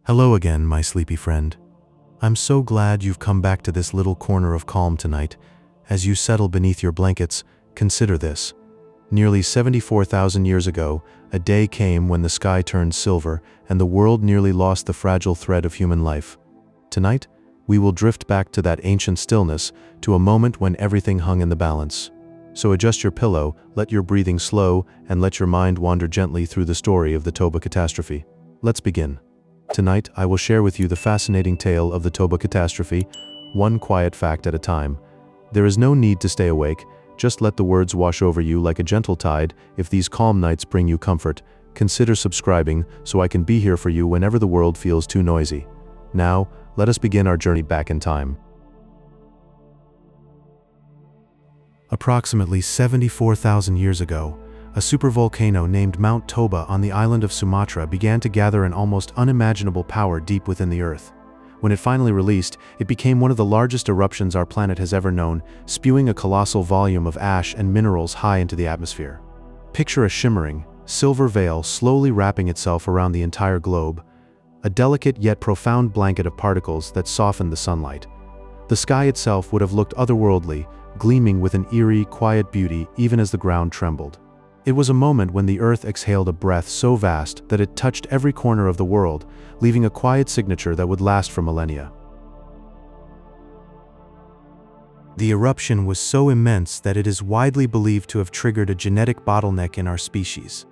Hello again, my sleepy friend. I'm so glad you've come back to this little corner of calm tonight. As you settle beneath your blankets, consider this. Nearly 74,000 years ago, a day came when the sky turned silver and the world nearly lost the fragile thread of human life. Tonight, we will drift back to that ancient stillness, to a moment when everything hung in the balance. So adjust your pillow, let your breathing slow, and let your mind wander gently through the story of the Toba Catastrophe. Let's begin. Tonight, I will share with you the fascinating tale of the Toba Catastrophe, one quiet fact at a time. There is no need to stay awake, just let the words wash over you like a gentle tide. If these calm nights bring you comfort, consider subscribing so I can be here for you whenever the world feels too noisy. Now, let us begin our journey back in time. Approximately 74,000 years ago, a supervolcano named Mount Toba on the island of Sumatra began to gather an almost unimaginable power deep within the Earth. When it finally released, it became one of the largest eruptions our planet has ever known, spewing a colossal volume of ash and minerals high into the atmosphere. Picture a shimmering, silver veil slowly wrapping itself around the entire globe, a delicate yet profound blanket of particles that softened the sunlight. The sky itself would have looked otherworldly, gleaming with an eerie, quiet beauty even as the ground trembled. It was a moment when the Earth exhaled a breath so vast that it touched every corner of the world, leaving a quiet signature that would last for millennia. The eruption was so immense that it is widely believed to have triggered a genetic bottleneck in our species.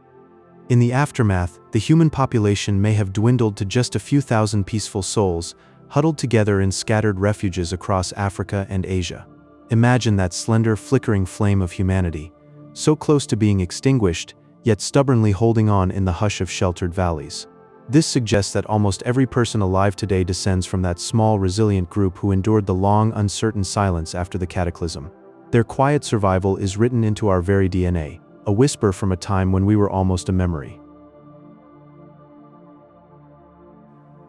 In the aftermath, the human population may have dwindled to just a few thousand peaceful souls, huddled together in scattered refuges across Africa and Asia. Imagine that slender, flickering flame of humanity, so close to being extinguished, yet stubbornly holding on in the hush of sheltered valleys. This suggests that almost every person alive today descends from that small, resilient group who endured the long, uncertain silence after the cataclysm. Their quiet survival is written into our very DNA, a whisper from a time when we were almost a memory.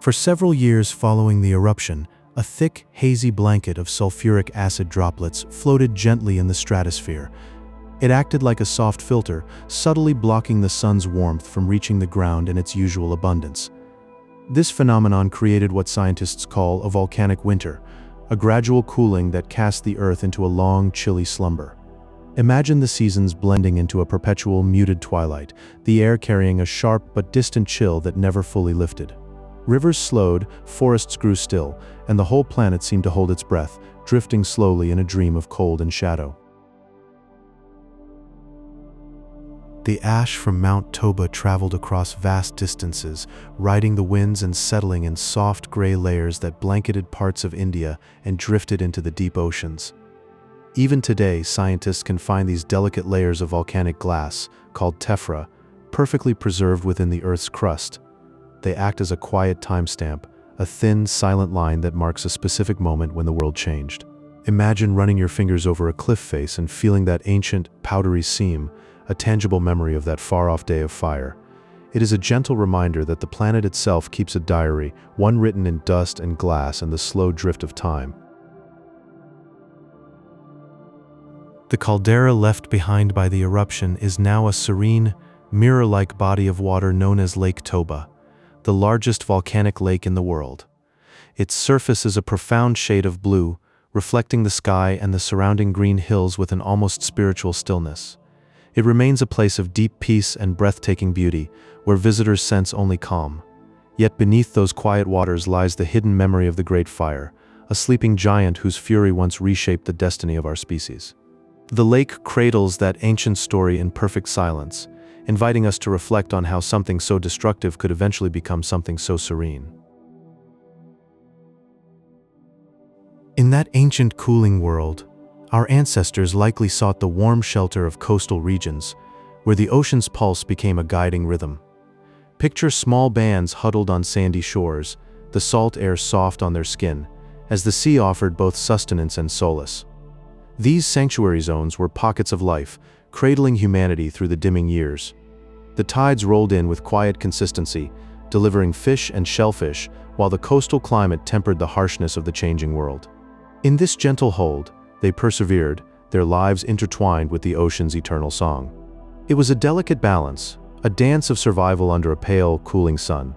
For several years following the eruption, a thick, hazy blanket of sulfuric acid droplets floated gently in the stratosphere. It acted like a soft filter, subtly blocking the sun's warmth from reaching the ground in its usual abundance. This phenomenon created what scientists call a volcanic winter, a gradual cooling that cast the Earth into a long, chilly slumber. Imagine the seasons blending into a perpetual, muted twilight, the air carrying a sharp but distant chill that never fully lifted. Rivers slowed, forests grew still, and the whole planet seemed to hold its breath, drifting slowly in a dream of cold and shadow. The ash from Mount Toba traveled across vast distances, riding the winds and settling in soft gray layers that blanketed parts of India and drifted into the deep oceans. Even today, scientists can find these delicate layers of volcanic glass, called tephra, perfectly preserved within the Earth's crust. They act as a quiet timestamp, a thin, silent line that marks a specific moment when the world changed. Imagine running your fingers over a cliff face and feeling that ancient, powdery seam, a tangible memory of that far-off day of fire. It is a gentle reminder that the planet itself keeps a diary, one written in dust and glass and the slow drift of time. The caldera left behind by the eruption is now a serene, mirror-like body of water known as Lake Toba, the largest volcanic lake in the world. Its surface is a profound shade of blue, reflecting the sky and the surrounding green hills with an almost spiritual stillness. It remains a place of deep peace and breathtaking beauty, where visitors sense only calm. Yet beneath those quiet waters lies the hidden memory of the Great Fire, a sleeping giant whose fury once reshaped the destiny of our species. The lake cradles that ancient story in perfect silence, inviting us to reflect on how something so destructive could eventually become something so serene. In that ancient cooling world, our ancestors likely sought the warm shelter of coastal regions, where the ocean's pulse became a guiding rhythm. Picture small bands huddled on sandy shores, the salt air soft on their skin, as the sea offered both sustenance and solace. These sanctuary zones were pockets of life, cradling humanity through the dimming years. The tides rolled in with quiet consistency, delivering fish and shellfish, while the coastal climate tempered the harshness of the changing world. In this gentle hold, they persevered, their lives intertwined with the ocean's eternal song. It was a delicate balance, a dance of survival under a pale, cooling sun.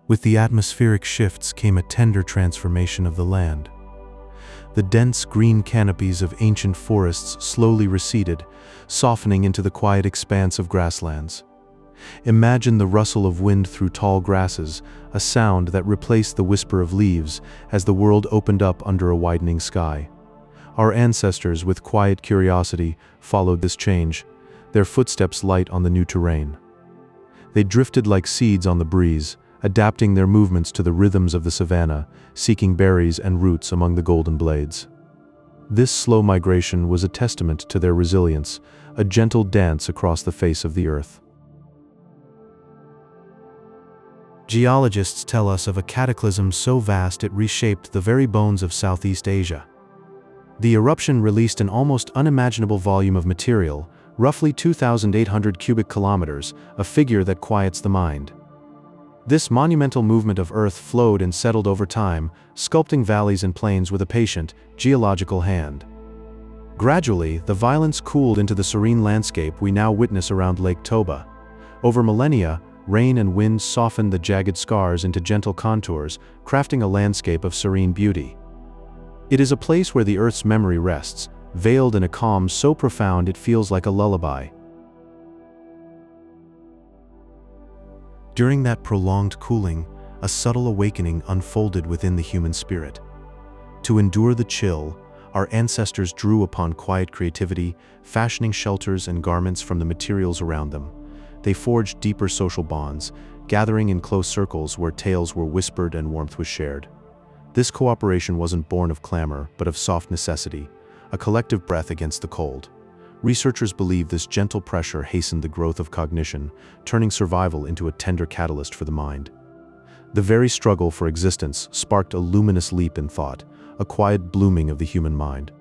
With the atmospheric shifts came a tender transformation of the land. The dense green canopies of ancient forests slowly receded, softening into the quiet expanse of grasslands. Imagine the rustle of wind through tall grasses, a sound that replaced the whisper of leaves as the world opened up under a widening sky. Our ancestors, with quiet curiosity, followed this change, their footsteps light on the new terrain. They drifted like seeds on the breeze, adapting their movements to the rhythms of the savanna, seeking berries and roots among the golden blades. This slow migration was a testament to their resilience, a gentle dance across the face of the earth. Geologists tell us of a cataclysm so vast it reshaped the very bones of Southeast Asia. The eruption released an almost unimaginable volume of material, roughly 2,800 cubic kilometers, a figure that quiets the mind. This monumental movement of earth flowed and settled over time, sculpting valleys and plains with a patient, geological hand. Gradually, the violence cooled into the serene landscape we now witness around Lake Toba. Over millennia, rain and wind softened the jagged scars into gentle contours, crafting a landscape of serene beauty. It is a place where the earth's memory rests, veiled in a calm so profound it feels like a lullaby. During that prolonged cooling, a subtle awakening unfolded within the human spirit. To endure the chill, our ancestors drew upon quiet creativity, fashioning shelters and garments from the materials around them. They forged deeper social bonds, gathering in close circles where tales were whispered and warmth was shared. This cooperation wasn't born of clamor, but of soft necessity, a collective breath against the cold. Researchers believe this gentle pressure hastened the growth of cognition, turning survival into a tender catalyst for the mind. The very struggle for existence sparked a luminous leap in thought, a quiet blooming of the human mind.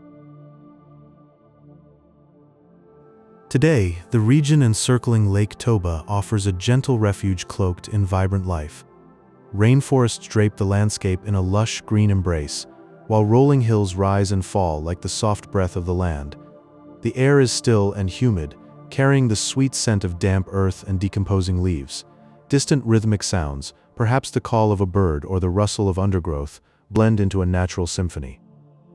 Today, the region encircling Lake Toba offers a gentle refuge cloaked in vibrant life. Rainforests drape the landscape in a lush green embrace, while rolling hills rise and fall like the soft breath of the land. The air is still and humid, carrying the sweet scent of damp earth and decomposing leaves. Distant rhythmic sounds, perhaps the call of a bird or the rustle of undergrowth, blend into a natural symphony.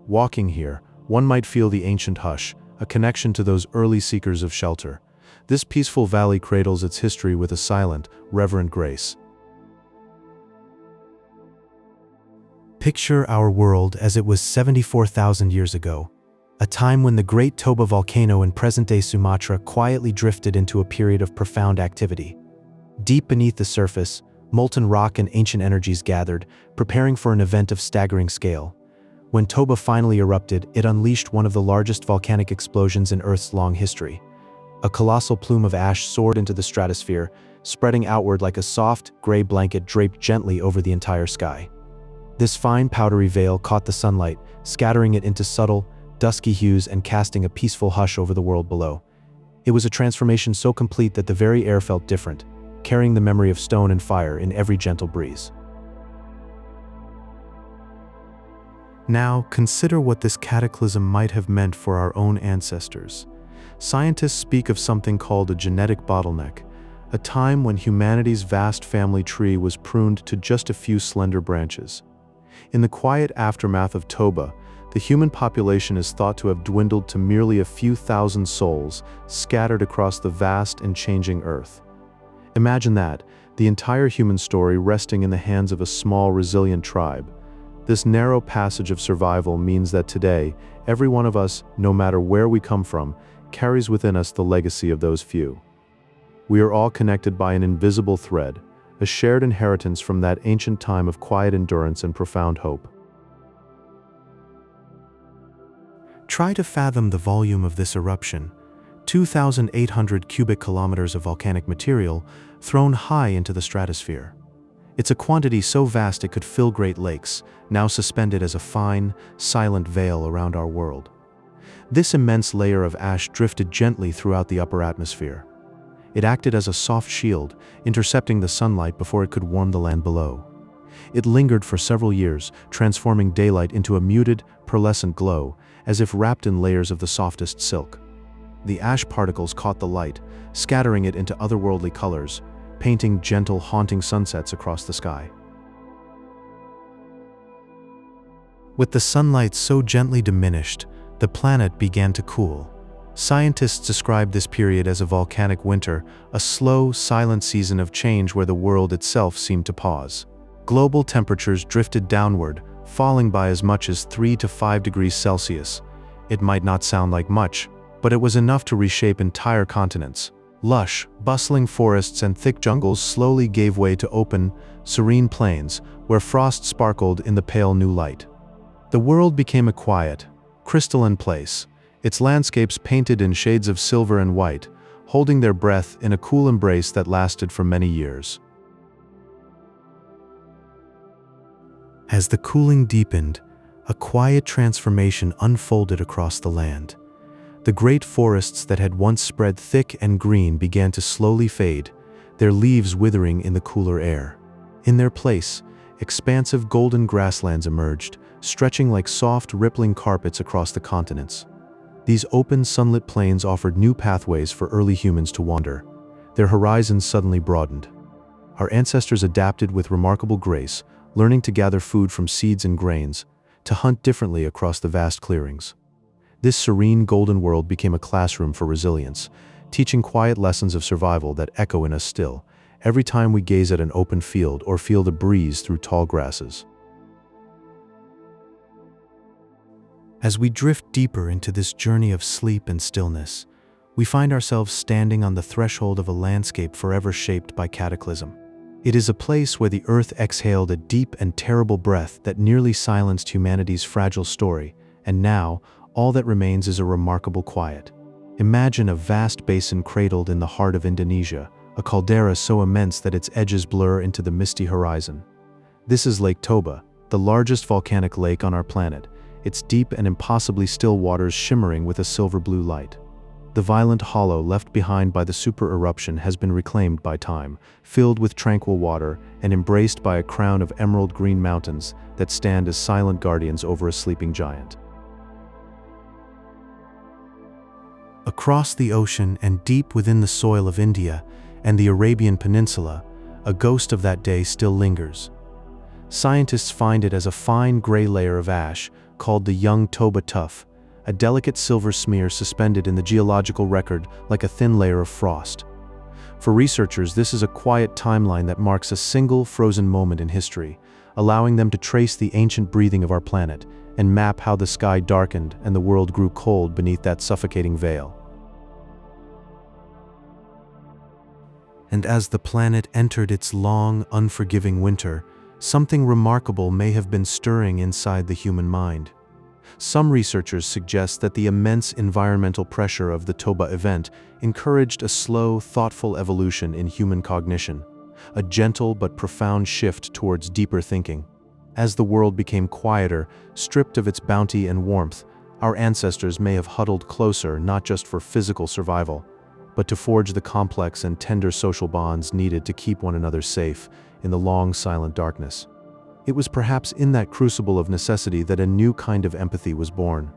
Walking here, one might feel the ancient hush, a connection to those early seekers of shelter. This peaceful valley cradles its history with a silent, reverent grace. Picture our world as it was 74,000 years ago, a time when the great Toba volcano in present-day Sumatra quietly drifted into a period of profound activity. Deep beneath the surface, molten rock and ancient energies gathered, preparing for an event of staggering scale. When Toba finally erupted, it unleashed one of the largest volcanic explosions in Earth's long history. A colossal plume of ash soared into the stratosphere, spreading outward like a soft, gray blanket draped gently over the entire sky. This fine powdery veil caught the sunlight, scattering it into subtle, dusky hues and casting a peaceful hush over the world below. It was a transformation so complete that the very air felt different, carrying the memory of stone and fire in every gentle breeze. Now, consider what this cataclysm might have meant for our own ancestors. Scientists speak of something called a genetic bottleneck, a time when humanity's vast family tree was pruned to just a few slender branches. In the quiet aftermath of Toba, the human population is thought to have dwindled to merely a few thousand souls scattered across the vast and changing earth. Imagine that, the entire human story resting in the hands of a small, resilient tribe. This narrow passage of survival means that today, every one of us, no matter where we come from, carries within us the legacy of those few. We are all connected by an invisible thread, a shared inheritance from that ancient time of quiet endurance and profound hope. Try to fathom the volume of this eruption, 2,800 cubic kilometers of volcanic material thrown high into the stratosphere. It's a quantity so vast it could fill Great Lakes, now suspended as a fine, silent veil around our world. This immense layer of ash drifted gently throughout the upper atmosphere. It acted as a soft shield, intercepting the sunlight before it could warm the land below. It lingered for several years, transforming daylight into a muted, pearlescent glow, as if wrapped in layers of the softest silk. The ash particles caught the light, scattering it into otherworldly colors, painting gentle, haunting sunsets across the sky. With the sunlight so gently diminished, the planet began to cool. Scientists describe this period as a volcanic winter, a slow, silent season of change where the world itself seemed to pause. Global temperatures drifted downward, falling by as much as 3 to 5 degrees Celsius. It might not sound like much, but it was enough to reshape entire continents. Lush, bustling forests and thick jungles slowly gave way to open, serene plains, where frost sparkled in the pale new light. The world became a quiet, crystalline place, its landscapes painted in shades of silver and white, holding their breath in a cool embrace that lasted for many years. As the cooling deepened, a quiet transformation unfolded across the land. The great forests that had once spread thick and green began to slowly fade, their leaves withering in the cooler air. In their place, expansive golden grasslands emerged, stretching like soft, rippling carpets across the continents. These open, sunlit plains offered new pathways for early humans to wander. Their horizons suddenly broadened. Our ancestors adapted with remarkable grace, learning to gather food from seeds and grains, to hunt differently across the vast clearings. This serene golden world became a classroom for resilience, teaching quiet lessons of survival that echo in us still, every time we gaze at an open field or feel the breeze through tall grasses. As we drift deeper into this journey of sleep and stillness, we find ourselves standing on the threshold of a landscape forever shaped by cataclysm. It is a place where the earth exhaled a deep and terrible breath that nearly silenced humanity's fragile story, and now, all that remains is a remarkable quiet. Imagine a vast basin cradled in the heart of Indonesia, a caldera so immense that its edges blur into the misty horizon. This is Lake Toba, the largest volcanic lake on our planet, its deep and impossibly still waters shimmering with a silver-blue light. The violent hollow left behind by the super eruption has been reclaimed by time, filled with tranquil water and embraced by a crown of emerald-green mountains that stand as silent guardians over a sleeping giant. Across the ocean and deep within the soil of India and the Arabian Peninsula, a ghost of that day still lingers. Scientists find it as a fine gray layer of ash called the young Toba tuff, a delicate silver smear suspended in the geological record like a thin layer of frost. For researchers, this is a quiet timeline that marks a single frozen moment in history, allowing them to trace the ancient breathing of our planet and map how the sky darkened and the world grew cold beneath that suffocating veil. And as the planet entered its long, unforgiving winter, something remarkable may have been stirring inside the human mind. Some researchers suggest that the immense environmental pressure of the Toba event encouraged a slow, thoughtful evolution in human cognition, a gentle but profound shift towards deeper thinking. As the world became quieter, stripped of its bounty and warmth, our ancestors may have huddled closer not just for physical survival, but to forge the complex and tender social bonds needed to keep one another safe in the long, silent darkness. It was perhaps in that crucible of necessity that a new kind of empathy was born.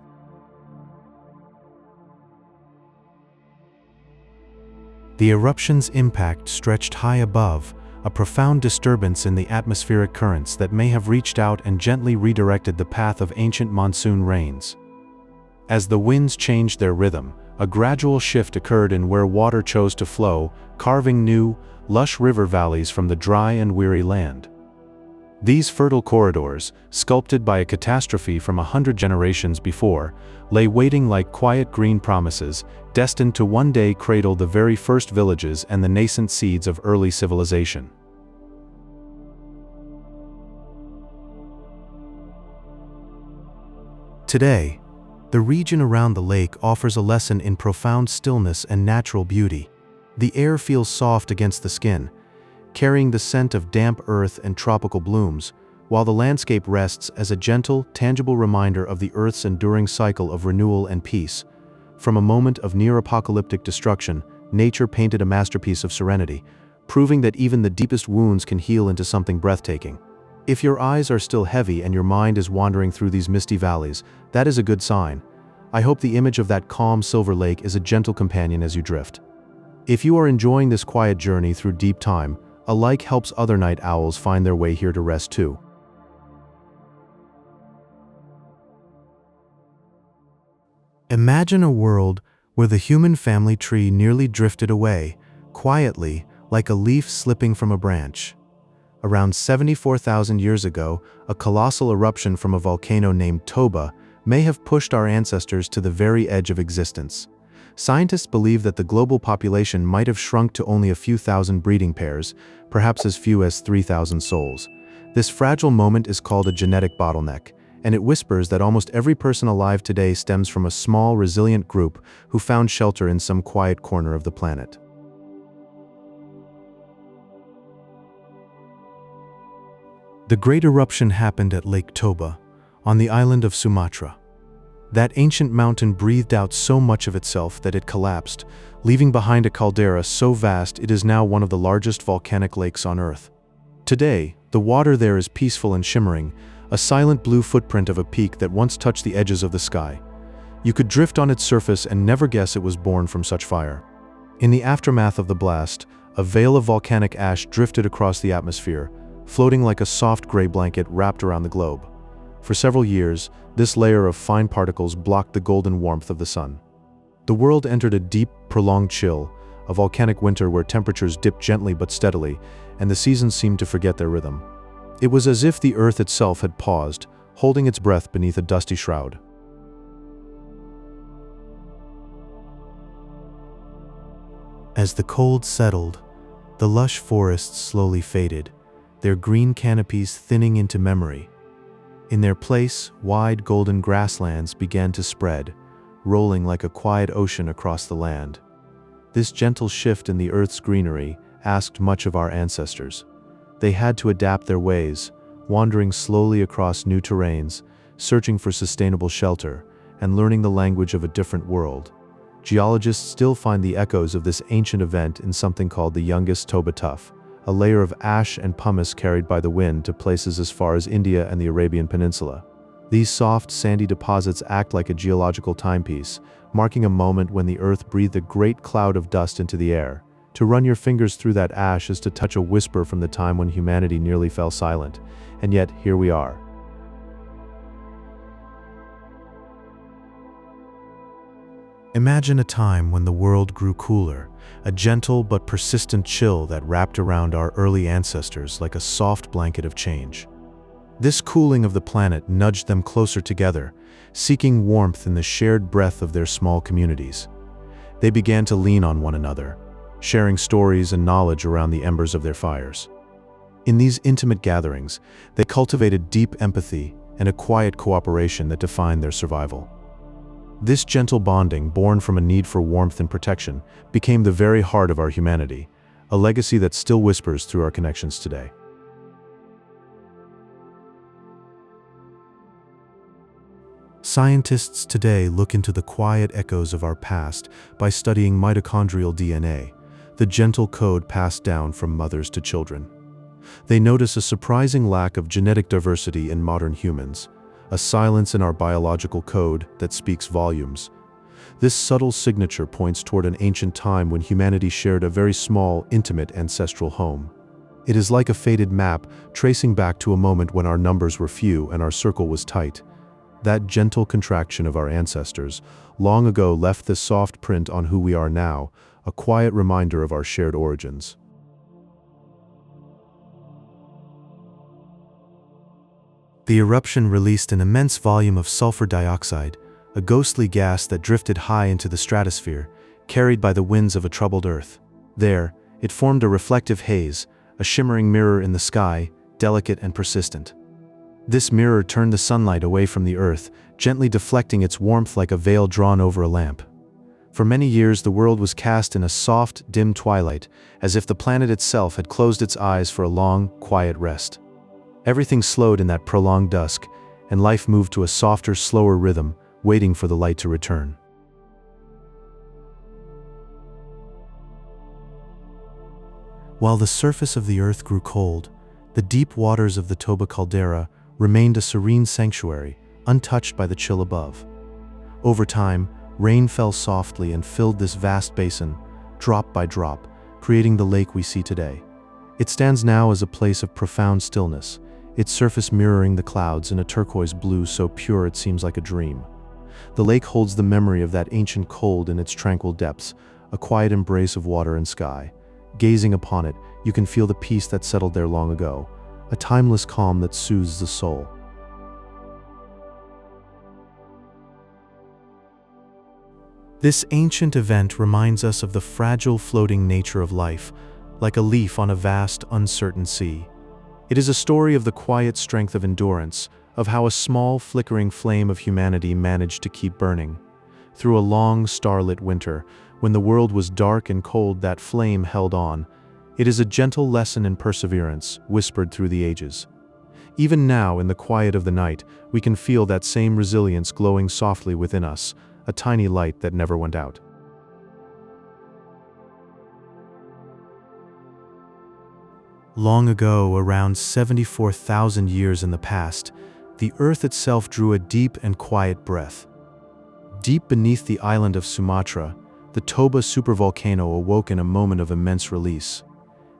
The eruption's impact stretched high above, a profound disturbance in the atmospheric currents that may have reached out and gently redirected the path of ancient monsoon rains. As the winds changed their rhythm, a gradual shift occurred in where water chose to flow, carving new, lush river valleys from the dry and weary land. These fertile corridors, sculpted by a catastrophe from 100 generations before, lay waiting like quiet green promises, destined to one day cradle the very first villages and the nascent seeds of early civilization. Today, the region around the lake offers a lesson in profound stillness and natural beauty. The air feels soft against the skin, carrying the scent of damp earth and tropical blooms, while the landscape rests as a gentle, tangible reminder of the Earth's enduring cycle of renewal and peace. From a moment of near-apocalyptic destruction, nature painted a masterpiece of serenity, proving that even the deepest wounds can heal into something breathtaking. If your eyes are still heavy and your mind is wandering through these misty valleys, that is a good sign. I hope the image of that calm silver lake is a gentle companion as you drift. If you are enjoying this quiet journey through deep time, a like helps other night owls find their way here to rest too. Imagine a world where the human family tree nearly drifted away, quietly, like a leaf slipping from a branch. Around 74,000 years ago, a colossal eruption from a volcano named Toba may have pushed our ancestors to the very edge of existence. Scientists believe that the global population might have shrunk to only a few thousand breeding pairs, perhaps as few as 3,000 souls. This fragile moment is called a genetic bottleneck, and it whispers that almost every person alive today stems from a small, resilient group who found shelter in some quiet corner of the planet. The great eruption happened at Lake Toba, on the island of Sumatra. That ancient mountain breathed out so much of itself that it collapsed, leaving behind a caldera so vast it is now one of the largest volcanic lakes on Earth. Today, the water there is peaceful and shimmering, a silent blue footprint of a peak that once touched the edges of the sky. You could drift on its surface and never guess it was born from such fire. In the aftermath of the blast, a veil of volcanic ash drifted across the atmosphere, floating like a soft gray blanket wrapped around the globe. For several years, this layer of fine particles blocked the golden warmth of the sun. The world entered a deep, prolonged chill, a volcanic winter where temperatures dipped gently but steadily, and the seasons seemed to forget their rhythm. It was as if the earth itself had paused, holding its breath beneath a dusty shroud. As the cold settled, the lush forests slowly faded, their green canopies thinning into memory. In their place, wide golden grasslands began to spread, rolling like a quiet ocean across the land. This gentle shift in the earth's greenery asked much of our ancestors. They had to adapt their ways, wandering slowly across new terrains, searching for sustainable shelter, and learning the language of a different world. Geologists still find the echoes of this ancient event in something called the youngest Toba tuff, a layer of ash and pumice carried by the wind to places as far as India and the Arabian Peninsula. These soft, sandy deposits act like a geological timepiece, marking a moment when the earth breathed a great cloud of dust into the air. To run your fingers through that ash is to touch a whisper from the time when humanity nearly fell silent. And yet, here we are. Imagine a time when the world grew cooler, a gentle but persistent chill that wrapped around our early ancestors like a soft blanket of change. This cooling of the planet nudged them closer together, seeking warmth in the shared breath of their small communities. They began to lean on one another, sharing stories and knowledge around the embers of their fires. In these intimate gatherings, they cultivated deep empathy and a quiet cooperation that defined their survival. This gentle bonding, born from a need for warmth and protection, became the very heart of our humanity, a legacy that still whispers through our connections today. Scientists today look into the quiet echoes of our past by studying mitochondrial DNA, the gentle code passed down from mothers to children. They notice a surprising lack of genetic diversity in modern humans, a silence in our biological code that speaks volumes. This subtle signature points toward an ancient time when humanity shared a very small, intimate ancestral home. It is like a faded map, tracing back to a moment when our numbers were few and our circle was tight. That gentle contraction of our ancestors long ago left this soft print on who we are now, a quiet reminder of our shared origins. The eruption released an immense volume of sulfur dioxide, a ghostly gas that drifted high into the stratosphere, carried by the winds of a troubled earth. There, it formed a reflective haze, a shimmering mirror in the sky, delicate and persistent. This mirror turned the sunlight away from the earth, gently deflecting its warmth like a veil drawn over a lamp. For many years, the world was cast in a soft, dim twilight, as if the planet itself had closed its eyes for a long, quiet rest. Everything slowed in that prolonged dusk, and life moved to a softer, slower rhythm, waiting for the light to return. While the surface of the earth grew cold, the deep waters of the Toba Caldera remained a serene sanctuary, untouched by the chill above. Over time, rain fell softly and filled this vast basin, drop by drop, creating the lake we see today. It stands now as a place of profound stillness, its surface mirroring the clouds in a turquoise blue so pure it seems like a dream. The lake holds the memory of that ancient cold in its tranquil depths, a quiet embrace of water and sky. Gazing upon it, you can feel the peace that settled there long ago, a timeless calm that soothes the soul. This ancient event reminds us of the fragile floating nature of life, like a leaf on a vast, uncertain sea. It is a story of the quiet strength of endurance, of how a small, flickering flame of humanity managed to keep burning. Through a long, starlit winter, when the world was dark and cold, that flame held on. It is a gentle lesson in perseverance, whispered through the ages. Even now, in the quiet of the night, we can feel that same resilience glowing softly within us, a tiny light that never went out. Long ago, around 74,000 years in the past, the earth itself drew a deep and quiet breath. Deep beneath the island of Sumatra, the Toba supervolcano awoke in a moment of immense release.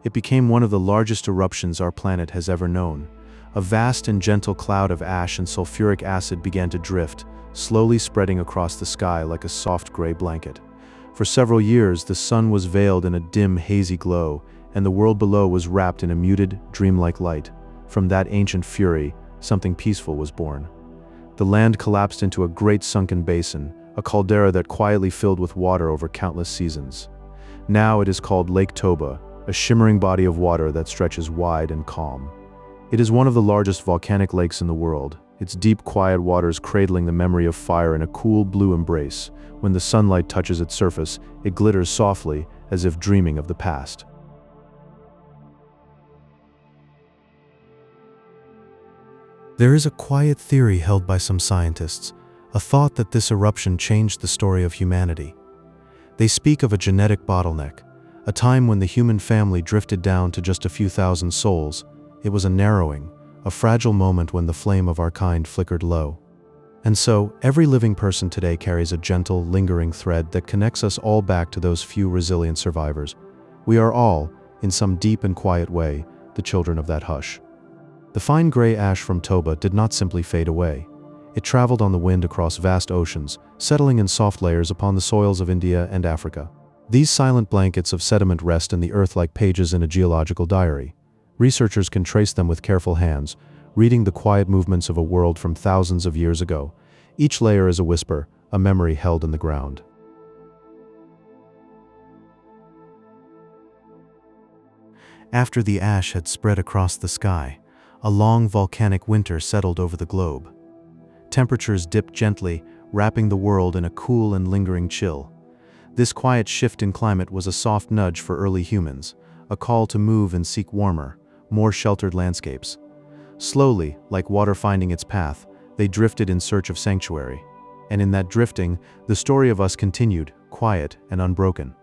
It became one of the largest eruptions our planet has ever known. A vast and gentle cloud of ash and sulfuric acid began to drift, slowly spreading across the sky like a soft gray blanket. For several years, the sun was veiled in a dim, hazy glow, and the world below was wrapped in a muted, dreamlike light. From that ancient fury, something peaceful was born. The land collapsed into a great sunken basin, a caldera that quietly filled with water over countless seasons. Now it is called Lake Toba, a shimmering body of water that stretches wide and calm. It is one of the largest volcanic lakes in the world, its deep, quiet waters cradling the memory of fire in a cool blue embrace. When the sunlight touches its surface, it glitters softly, as if dreaming of the past. There is a quiet theory held by some scientists, a thought that this eruption changed the story of humanity. They speak of a genetic bottleneck, a time when the human family drifted down to just a few thousand souls. It was a narrowing, a fragile moment when the flame of our kind flickered low. And so, every living person today carries a gentle, lingering thread that connects us all back to those few resilient survivors. We are all, in some deep and quiet way, the children of that hush. The fine gray ash from Toba did not simply fade away. It traveled on the wind across vast oceans, settling in soft layers upon the soils of India and Africa. These silent blankets of sediment rest in the earth like pages in a geological diary. Researchers can trace them with careful hands, reading the quiet movements of a world from thousands of years ago. Each layer is a whisper, a memory held in the ground. After the ash had spread across the sky, a long volcanic winter settled over the globe. Temperatures dipped gently, wrapping the world in a cool and lingering chill. This quiet shift in climate was a soft nudge for early humans, a call to move and seek warmer, more sheltered landscapes. Slowly, like water finding its path, they drifted in search of sanctuary. And in that drifting, the story of us continued, quiet and unbroken.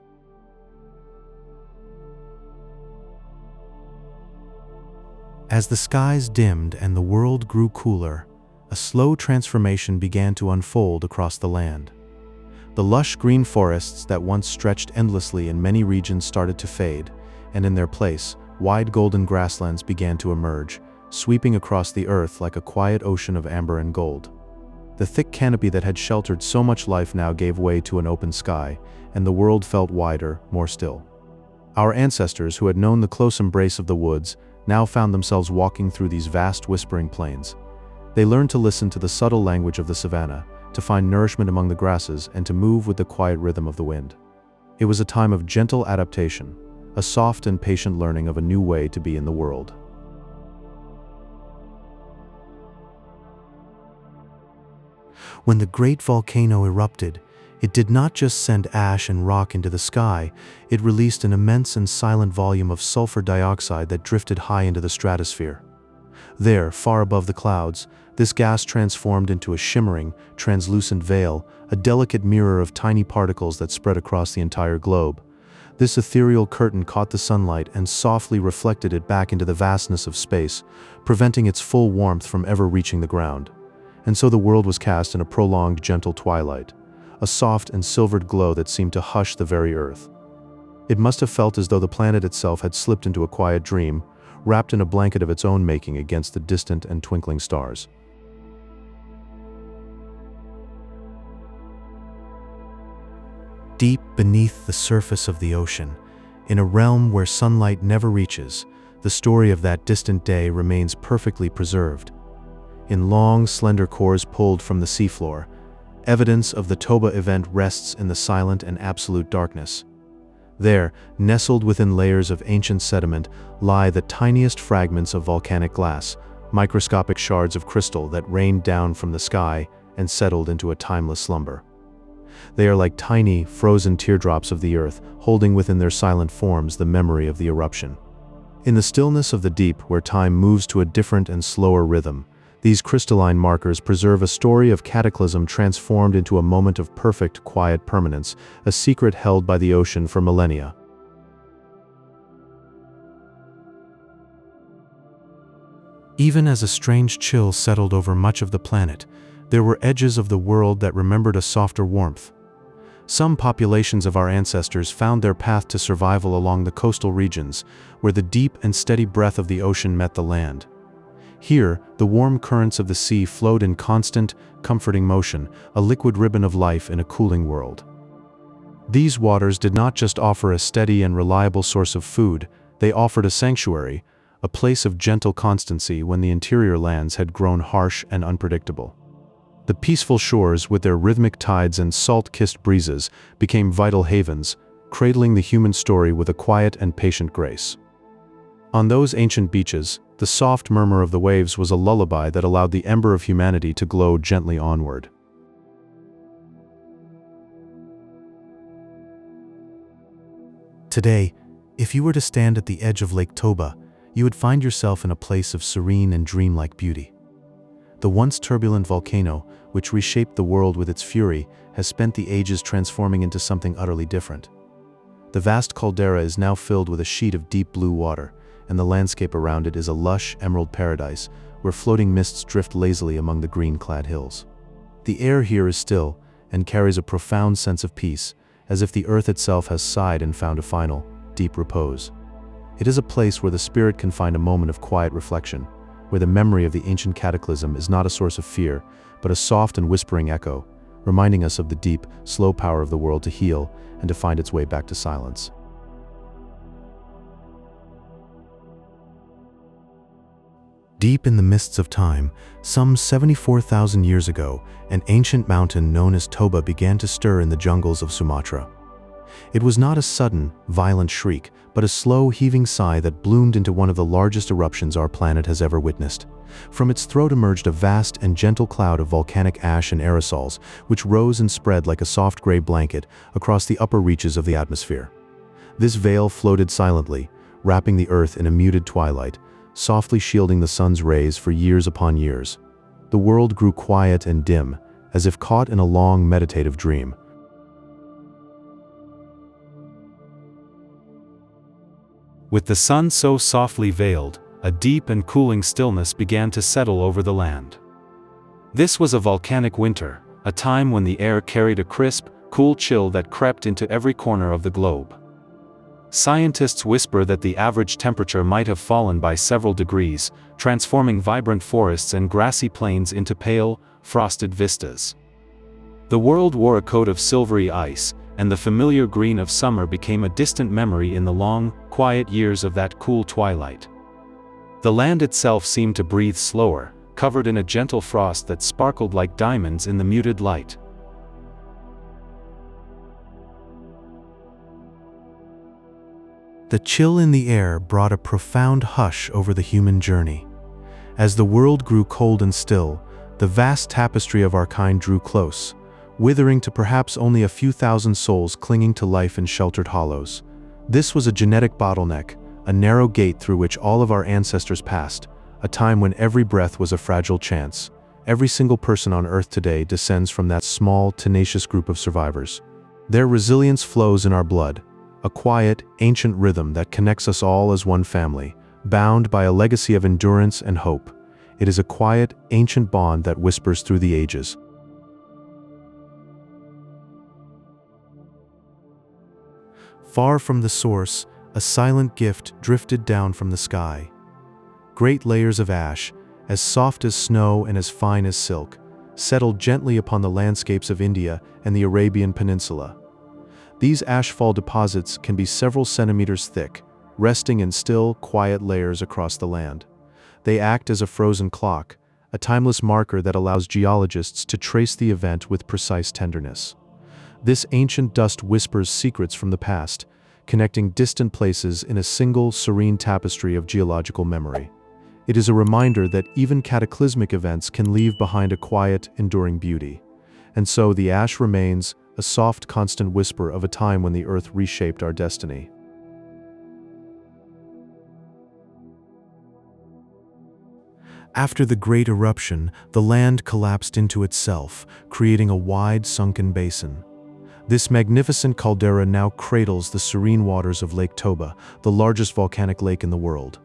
As the skies dimmed and the world grew cooler, a slow transformation began to unfold across the land. The lush green forests that once stretched endlessly in many regions started to fade, and in their place, wide golden grasslands began to emerge, sweeping across the earth like a quiet ocean of amber and gold. The thick canopy that had sheltered so much life now gave way to an open sky, and the world felt wider, more still. Our ancestors, who had known the close embrace of the woods, now found themselves walking through these vast whispering plains. They learned to listen to the subtle language of the savanna, to find nourishment among the grasses, and to move with the quiet rhythm of the wind. It was a time of gentle adaptation, a soft and patient learning of a new way to be in the world. When the great volcano erupted, it did not just send ash and rock into the sky, it released an immense and silent volume of sulfur dioxide that drifted high into the stratosphere. There, far above the clouds, this gas transformed into a shimmering, translucent veil, a delicate mirror of tiny particles that spread across the entire globe. This ethereal curtain caught the sunlight and softly reflected it back into the vastness of space, preventing its full warmth from ever reaching the ground. And so the world was cast in a prolonged, gentle twilight, a soft and silvered glow that seemed to hush the very earth. It must have felt as though the planet itself had slipped into a quiet dream, wrapped in a blanket of its own making against the distant and twinkling stars. Deep beneath the surface of the ocean, in a realm where sunlight never reaches, the story of that distant day remains perfectly preserved. In long, slender cores pulled from the seafloor, evidence of the Toba event rests in the silent and absolute darkness. There, nestled within layers of ancient sediment, lie the tiniest fragments of volcanic glass, microscopic shards of crystal that rained down from the sky and settled into a timeless slumber. They are like tiny, frozen teardrops of the earth, holding within their silent forms the memory of the eruption. In the stillness of the deep, where time moves to a different and slower rhythm, these crystalline markers preserve a story of cataclysm transformed into a moment of perfect, quiet permanence, a secret held by the ocean for millennia. Even as a strange chill settled over much of the planet, there were edges of the world that remembered a softer warmth. Some populations of our ancestors found their path to survival along the coastal regions, where the deep and steady breath of the ocean met the land. Here, the warm currents of the sea flowed in constant, comforting motion, a liquid ribbon of life in a cooling world. These waters did not just offer a steady and reliable source of food, they offered a sanctuary, a place of gentle constancy when the interior lands had grown harsh and unpredictable. The peaceful shores, with their rhythmic tides and salt-kissed breezes, became vital havens, cradling the human story with a quiet and patient grace. On those ancient beaches, the soft murmur of the waves was a lullaby that allowed the ember of humanity to glow gently onward. Today, if you were to stand at the edge of Lake Toba, you would find yourself in a place of serene and dreamlike beauty. The once turbulent volcano, which reshaped the world with its fury, has spent the ages transforming into something utterly different. The vast caldera is now filled with a sheet of deep blue water, and the landscape around it is a lush, emerald paradise, where floating mists drift lazily among the green-clad hills. The air here is still, and carries a profound sense of peace, as if the earth itself has sighed and found a final, deep repose. It is a place where the spirit can find a moment of quiet reflection, where the memory of the ancient cataclysm is not a source of fear, but a soft and whispering echo, reminding us of the deep, slow power of the world to heal and to find its way back to silence. Deep in the mists of time, some 74,000 years ago, an ancient mountain known as Toba began to stir in the jungles of Sumatra. It was not a sudden, violent shriek, but a slow, heaving sigh that bloomed into one of the largest eruptions our planet has ever witnessed. From its throat emerged a vast and gentle cloud of volcanic ash and aerosols, which rose and spread like a soft gray blanket across the upper reaches of the atmosphere. This veil floated silently, wrapping the earth in a muted twilight, softly shielding the sun's rays for years upon years. The world grew quiet and dim, as if caught in a long, meditative dream. With the sun so softly veiled, a deep and cooling stillness began to settle over the land. This was a volcanic winter, a time when the air carried a crisp, cool chill that crept into every corner of the globe. Scientists whisper that the average temperature might have fallen by several degrees, transforming vibrant forests and grassy plains into pale, frosted vistas. The world wore a coat of silvery ice, and the familiar green of summer became a distant memory in the long, quiet years of that cool twilight. The land itself seemed to breathe slower, covered in a gentle frost that sparkled like diamonds in the muted light. The chill in the air brought a profound hush over the human journey. As the world grew cold and still, the vast tapestry of our kind drew close, withering to perhaps only a few thousand souls clinging to life in sheltered hollows. This was a genetic bottleneck, a narrow gate through which all of our ancestors passed, a time when every breath was a fragile chance. Every single person on Earth today descends from that small, tenacious group of survivors. Their resilience flows in our blood, a quiet, ancient rhythm that connects us all as one family, bound by a legacy of endurance and hope. It is a quiet, ancient bond that whispers through the ages. Far from the source, a silent gift drifted down from the sky. Great layers of ash, as soft as snow and as fine as silk, settled gently upon the landscapes of India and the Arabian Peninsula. These ashfall deposits can be several centimeters thick, resting in still, quiet layers across the land. They act as a frozen clock, a timeless marker that allows geologists to trace the event with precise tenderness. This ancient dust whispers secrets from the past, connecting distant places in a single, serene tapestry of geological memory. It is a reminder that even cataclysmic events can leave behind a quiet, enduring beauty. And so the ash remains, a soft, constant whisper of a time when the earth reshaped our destiny. After the great eruption, the land collapsed into itself, creating a wide, sunken basin. This magnificent caldera now cradles the serene waters of Lake Toba, the largest volcanic lake in the world.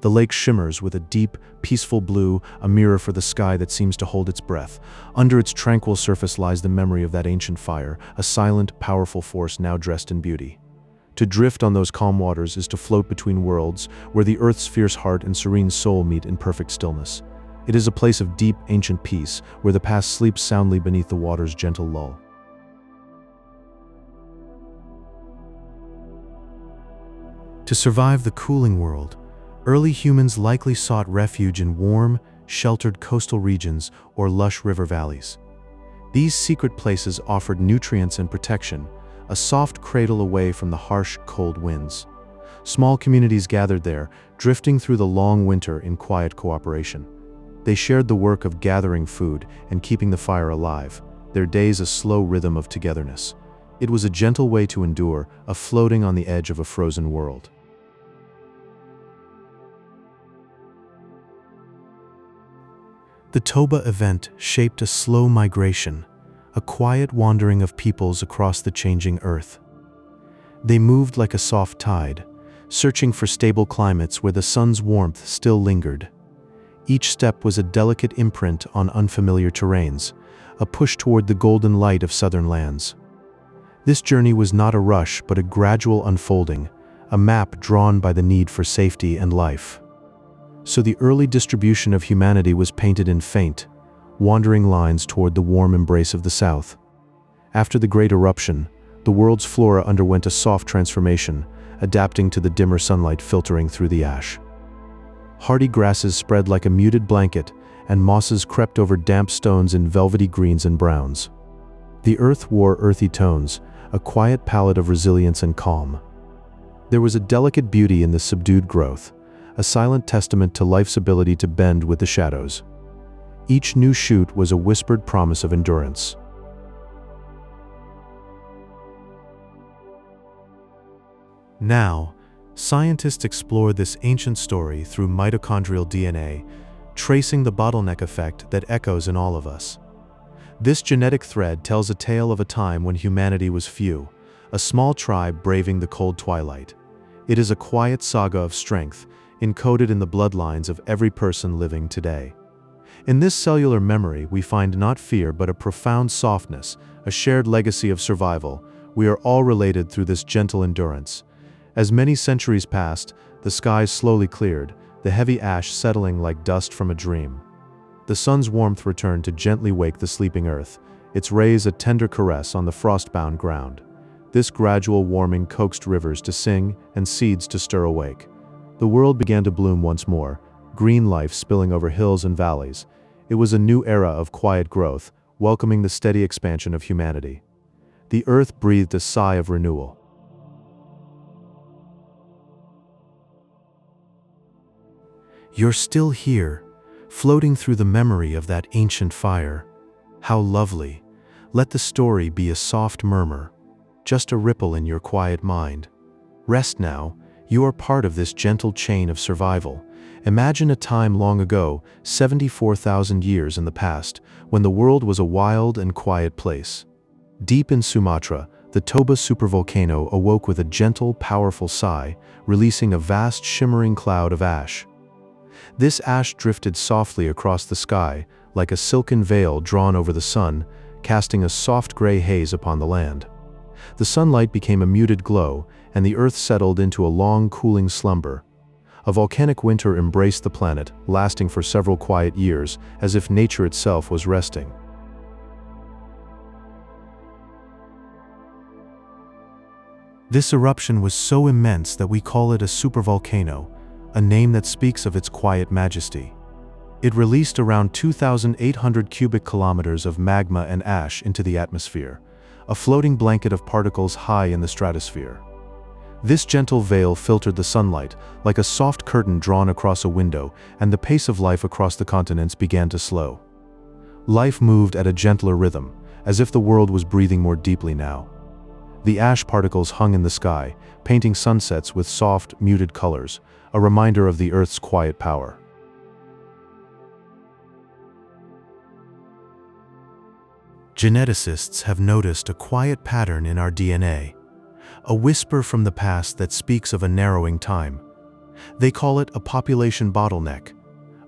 The lake shimmers with a deep, peaceful blue, a mirror for the sky that seems to hold its breath. Under its tranquil surface lies the memory of that ancient fire, a silent, powerful force now dressed in beauty. To drift on those calm waters is to float between worlds, where the earth's fierce heart and serene soul meet in perfect stillness. It is a place of deep, ancient peace, where the past sleeps soundly beneath the water's gentle lull. To survive the cooling world, early humans likely sought refuge in warm, sheltered coastal regions or lush river valleys. These secret places offered nutrients and protection, a soft cradle away from the harsh, cold winds. Small communities gathered there, drifting through the long winter in quiet cooperation. They shared the work of gathering food and keeping the fire alive, their days a slow rhythm of togetherness. It was a gentle way to endure, a floating on the edge of a frozen world. The Toba event shaped a slow migration, a quiet wandering of peoples across the changing earth. They moved like a soft tide, searching for stable climates where the sun's warmth still lingered. Each step was a delicate imprint on unfamiliar terrains, a push toward the golden light of southern lands. This journey was not a rush but a gradual unfolding, a map drawn by the need for safety and life. So the early distribution of humanity was painted in faint, wandering lines toward the warm embrace of the south. After the great eruption, the world's flora underwent a soft transformation, adapting to the dimmer sunlight filtering through the ash. Hardy grasses spread like a muted blanket, and mosses crept over damp stones in velvety greens and browns. The earth wore earthy tones, a quiet palette of resilience and calm. There was a delicate beauty in the subdued growth, a silent testament to life's ability to bend with the shadows. Each new shoot was a whispered promise of endurance. Now, scientists explore this ancient story through mitochondrial DNA, tracing the bottleneck effect that echoes in all of us. This genetic thread tells a tale of a time when humanity was few, a small tribe braving the cold twilight. It is a quiet saga of strength, encoded in the bloodlines of every person living today. In this cellular memory, we find not fear but a profound softness, a shared legacy of survival. We are all related through this gentle endurance. As many centuries passed, the skies slowly cleared, the heavy ash settling like dust from a dream. The sun's warmth returned to gently wake the sleeping earth, its rays a tender caress on the frost-bound ground. This gradual warming coaxed rivers to sing and seeds to stir awake. The world began to bloom once more, green life spilling over hills and valleys. It was a new era of quiet growth, welcoming the steady expansion of humanity. The earth breathed a sigh of renewal. You're still here, floating through the memory of that ancient fire. How lovely. Let the story be a soft murmur, just a ripple in your quiet mind. Rest now. You are part of this gentle chain of survival. Imagine a time long ago, 74,000 years in the past, when the world was a wild and quiet place. Deep in Sumatra, the Toba supervolcano awoke with a gentle, powerful sigh, releasing a vast shimmering cloud of ash. This ash drifted softly across the sky, like a silken veil drawn over the sun, casting a soft gray haze upon the land. The sunlight became a muted glow, and the earth settled into a long, cooling slumber. A volcanic winter embraced the planet, lasting for several quiet years, as if nature itself was resting. This eruption was so immense that we call it a supervolcano, a name that speaks of its quiet majesty. It released around 2,800 cubic kilometers of magma and ash into the atmosphere, a floating blanket of particles high in the stratosphere. This gentle veil filtered the sunlight, like a soft curtain drawn across a window, and the pace of life across the continents began to slow. Life moved at a gentler rhythm, as if the world was breathing more deeply now. The ash particles hung in the sky, painting sunsets with soft, muted colors, a reminder of the Earth's quiet power. Geneticists have noticed a quiet pattern in our DNA, a whisper from the past that speaks of a narrowing time. They call it a population bottleneck,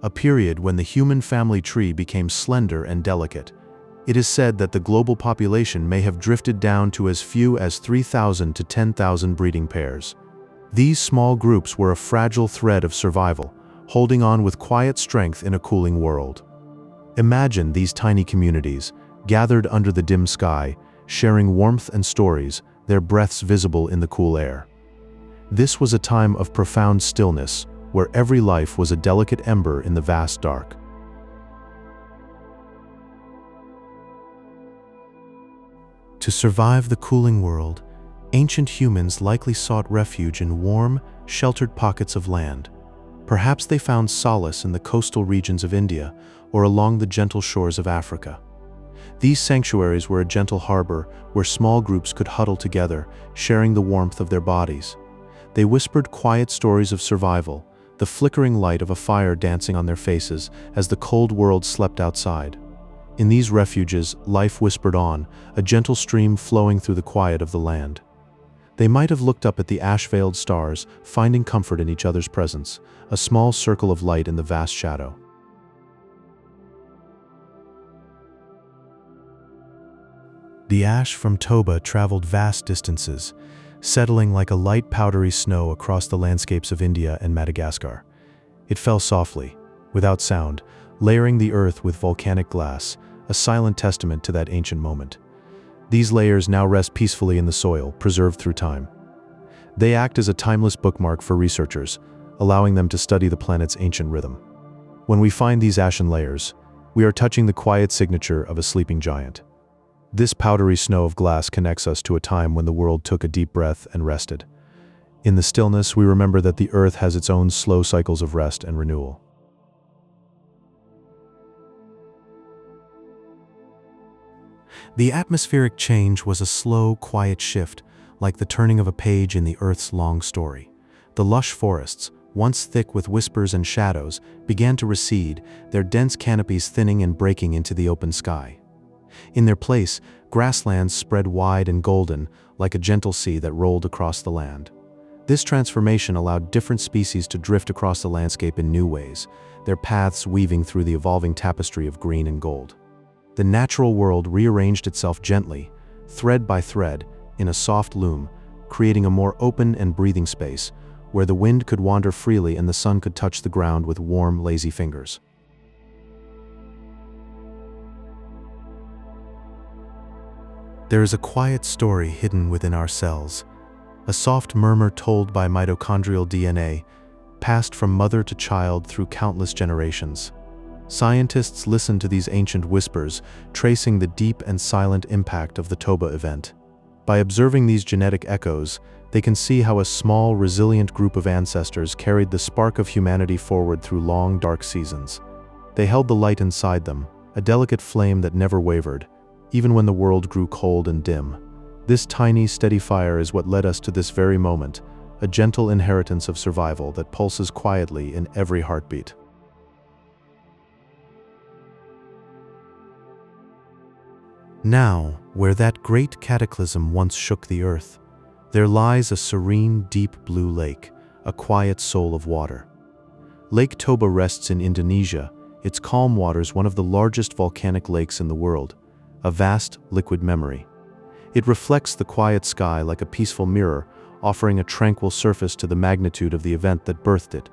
a period when the human family tree became slender and delicate. It is said that the global population may have drifted down to as few as 3,000 to 10,000 breeding pairs. These small groups were a fragile thread of survival, holding on with quiet strength in a cooling world. Imagine these tiny communities, gathered under the dim sky, sharing warmth and stories, their breaths visible in the cool air. This was a time of profound stillness, where every life was a delicate ember in the vast dark. To survive the cooling world, ancient humans likely sought refuge in warm, sheltered pockets of land. Perhaps they found solace in the coastal regions of India or along the gentle shores of Africa. These sanctuaries were a gentle harbor where small groups could huddle together, sharing the warmth of their bodies. They whispered quiet stories of survival, the flickering light of a fire dancing on their faces as the cold world slept outside. In these refuges, life whispered on, a gentle stream flowing through the quiet of the land. They might have looked up at the ash-veiled stars, finding comfort in each other's presence, a small circle of light in the vast shadow. The ash from Toba traveled vast distances, settling like a light powdery snow across the landscapes of India and Madagascar. It fell softly, without sound, layering the earth with volcanic glass, a silent testament to that ancient moment. These layers now rest peacefully in the soil, preserved through time. They act as a timeless bookmark for researchers, allowing them to study the planet's ancient rhythm. When we find these ashen layers, we are touching the quiet signature of a sleeping giant. This powdery snow of glass connects us to a time when the world took a deep breath and rested. In the stillness, we remember that the earth has its own slow cycles of rest and renewal. The atmospheric change was a slow, quiet shift, like the turning of a page in the Earth's long story. The lush forests, once thick with whispers and shadows, began to recede, their dense canopies thinning and breaking into the open sky. In their place, grasslands spread wide and golden, like a gentle sea that rolled across the land. This transformation allowed different species to drift across the landscape in new ways, their paths weaving through the evolving tapestry of green and gold. The natural world rearranged itself gently, thread by thread, in a soft loom, creating a more open and breathing space, where the wind could wander freely and the sun could touch the ground with warm, lazy fingers. There is a quiet story hidden within our cells, a soft murmur told by mitochondrial DNA, passed from mother to child through countless generations. Scientists listen to these ancient whispers, tracing the deep and silent impact of the Toba event. By observing these genetic echoes, they can see how a small, resilient group of ancestors carried the spark of humanity forward through long, dark seasons. They held the light inside them, a delicate flame that never wavered, even when the world grew cold and dim. This tiny, steady fire is what led us to this very moment, a gentle inheritance of survival that pulses quietly in every heartbeat. Now, where that great cataclysm once shook the earth, there lies a serene, deep blue lake, a quiet soul of water. Lake Toba rests in Indonesia, its calm waters one of the largest volcanic lakes in the world, a vast, liquid memory. It reflects the quiet sky like a peaceful mirror, offering a tranquil surface to the magnitude of the event that birthed it.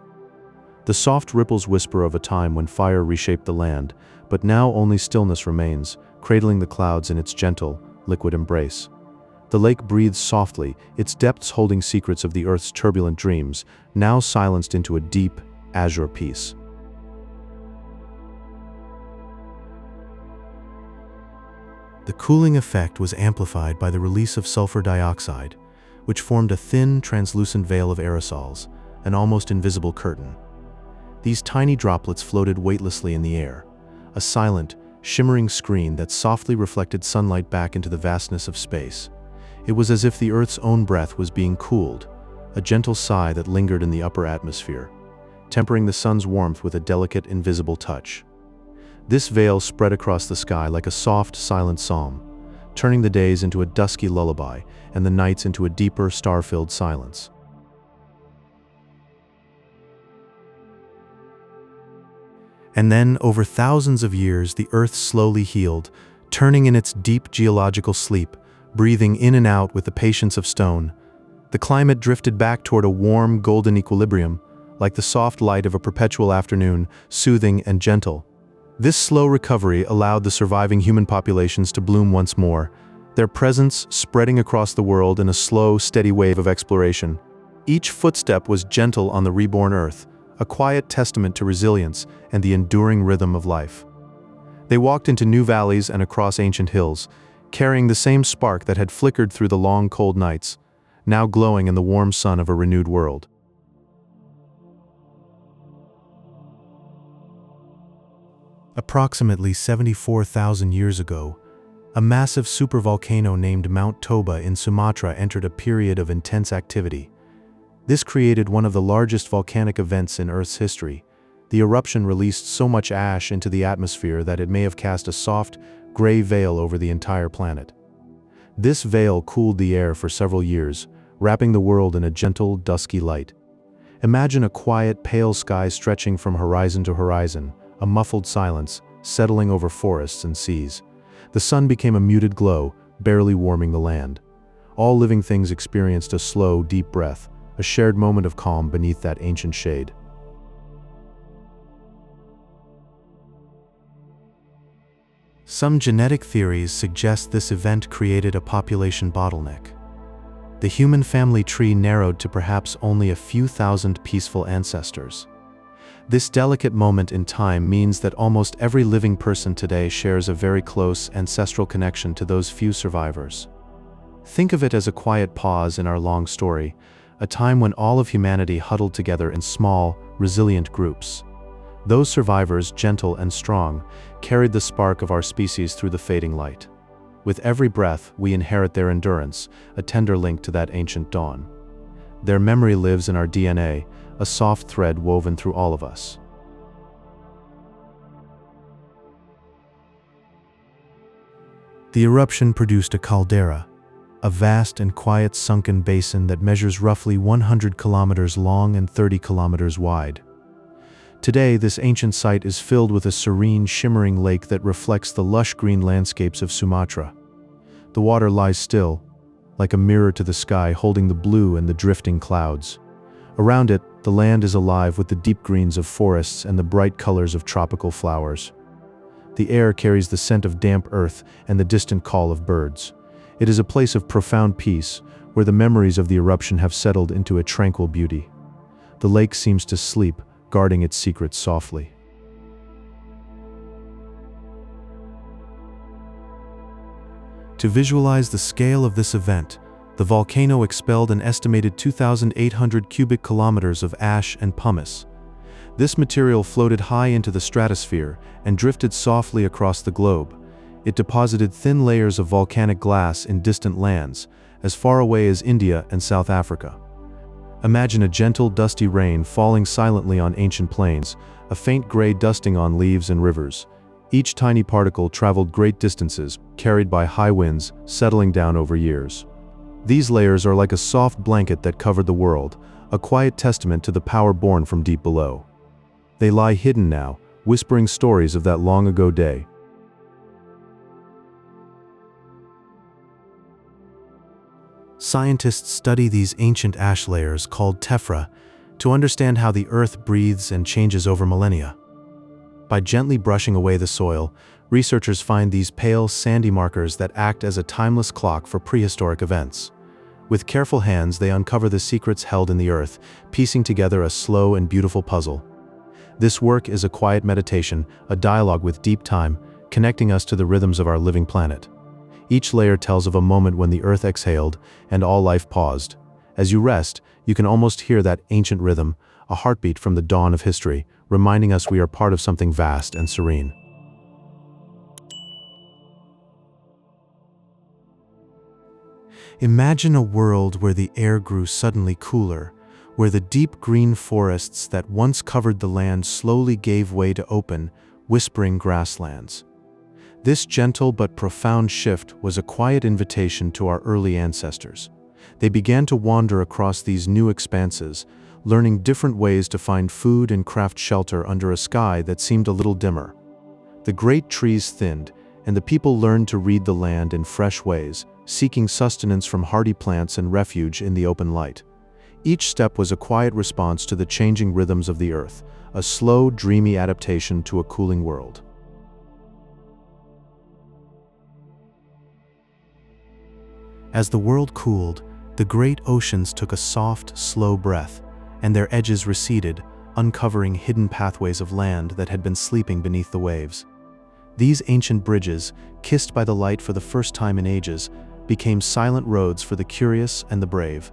The soft ripples whisper of a time when fire reshaped the land, but now only stillness remains, cradling the clouds in its gentle, liquid embrace. The lake breathes softly, its depths holding secrets of the Earth's turbulent dreams, now silenced into a deep, azure peace. The cooling effect was amplified by the release of sulfur dioxide, which formed a thin, translucent veil of aerosols, an almost invisible curtain. These tiny droplets floated weightlessly in the air, a silent, shimmering screen that softly reflected sunlight back into the vastness of space. It was as if the Earth's own breath was being cooled, a gentle sigh that lingered in the upper atmosphere, tempering the sun's warmth with a delicate, invisible touch. This veil spread across the sky like a soft, silent psalm, turning the days into a dusky lullaby and the nights into a deeper, star-filled silence. And then, over thousands of years, the Earth slowly healed, turning in its deep geological sleep, breathing in and out with the patience of stone. The climate drifted back toward a warm, golden equilibrium, like the soft light of a perpetual afternoon, soothing and gentle. This slow recovery allowed the surviving human populations to bloom once more, their presence spreading across the world in a slow, steady wave of exploration. Each footstep was gentle on the reborn Earth, a quiet testament to resilience and the enduring rhythm of life. They walked into new valleys and across ancient hills, carrying the same spark that had flickered through the long, cold nights, now glowing in the warm sun of a renewed world. Approximately 74,000 years ago, a massive supervolcano named Mount Toba in Sumatra entered a period of intense activity. This created one of the largest volcanic events in Earth's history. The eruption released so much ash into the atmosphere that it may have cast a soft, gray veil over the entire planet. This veil cooled the air for several years, wrapping the world in a gentle, dusky light. Imagine a quiet, pale sky stretching from horizon to horizon, a muffled silence settling over forests and seas. The sun became a muted glow, barely warming the land. All living things experienced a slow, deep breath, a shared moment of calm beneath that ancient shade. Some genetic theories suggest this event created a population bottleneck. The human family tree narrowed to perhaps only a few thousand peaceful ancestors. This delicate moment in time means that almost every living person today shares a very close ancestral connection to those few survivors. Think of it as a quiet pause in our long story, a time when all of humanity huddled together in small, resilient groups. Those survivors, gentle and strong, carried the spark of our species through the fading light. With every breath, we inherit their endurance, a tender link to that ancient dawn. Their memory lives in our DNA, a soft thread woven through all of us. The eruption produced a caldera, a vast and quiet sunken basin that measures roughly 100 kilometers long and 30 kilometers wide. Today, this ancient site is filled with a serene, shimmering lake that reflects the lush green landscapes of Sumatra. The water lies still, like a mirror to the sky holding the blue and the drifting clouds. Around it, the land is alive with the deep greens of forests and the bright colors of tropical flowers. The air carries the scent of damp earth and the distant call of birds. It is a place of profound peace, where the memories of the eruption have settled into a tranquil beauty. The lake seems to sleep, guarding its secrets softly. To visualize the scale of this event, the volcano expelled an estimated 2,800 cubic kilometers of ash and pumice. This material floated high into the stratosphere and drifted softly across the globe. It deposited thin layers of volcanic glass in distant lands, as far away as India and South Africa. Imagine a gentle, dusty rain falling silently on ancient plains, a faint gray dusting on leaves and rivers. Each tiny particle traveled great distances, carried by high winds, settling down over years. These layers are like a soft blanket that covered the world, a quiet testament to the power born from deep below. They lie hidden now, whispering stories of that long-ago day. Scientists study these ancient ash layers, called tephra, to understand how the Earth breathes and changes over millennia. By gently brushing away the soil, researchers find these pale, sandy markers that act as a timeless clock for prehistoric events. With careful hands, they uncover the secrets held in the earth, piecing together a slow and beautiful puzzle. This work is a quiet meditation, a dialogue with deep time, connecting us to the rhythms of our living planet. Each layer tells of a moment when the earth exhaled and all life paused. As you rest, you can almost hear that ancient rhythm, a heartbeat from the dawn of history, reminding us we are part of something vast and serene. Imagine a world where the air grew suddenly cooler, where the deep green forests that once covered the land slowly gave way to open, whispering grasslands. This gentle but profound shift was a quiet invitation to our early ancestors. They began to wander across these new expanses, learning different ways to find food and craft shelter under a sky that seemed a little dimmer. The great trees thinned, and the people learned to read the land in fresh ways, seeking sustenance from hardy plants and refuge in the open light. Each step was a quiet response to the changing rhythms of the earth, a slow, dreamy adaptation to a cooling world. As the world cooled, the great oceans took a soft, slow breath, and their edges receded, uncovering hidden pathways of land that had been sleeping beneath the waves. These ancient bridges, kissed by the light for the first time in ages, became silent roads for the curious and the brave.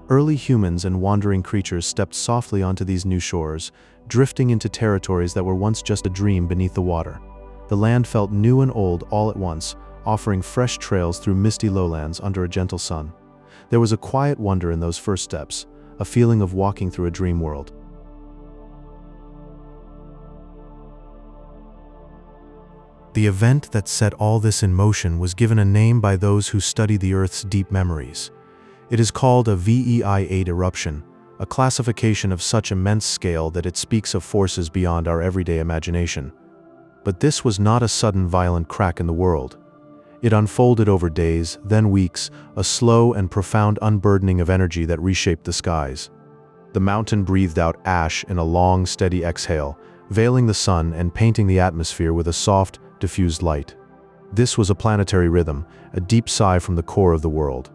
Early humans and wandering creatures stepped softly onto these new shores, drifting into territories that were once just a dream beneath the water. The land felt new and old all at once, offering fresh trails through misty lowlands under a gentle sun. There was a quiet wonder in those first steps, a feeling of walking through a dream world. The event that set all this in motion was given a name by those who study the Earth's deep memories. It is called a VEI-8 eruption, a classification of such immense scale that it speaks of forces beyond our everyday imagination. But this was not a sudden violent crack in the world. It unfolded over days, then weeks, a slow and profound unburdening of energy that reshaped the skies. The mountain breathed out ash in a long, steady exhale, veiling the sun and painting the atmosphere with a soft, diffused light. This was a planetary rhythm, a deep sigh from the core of the world.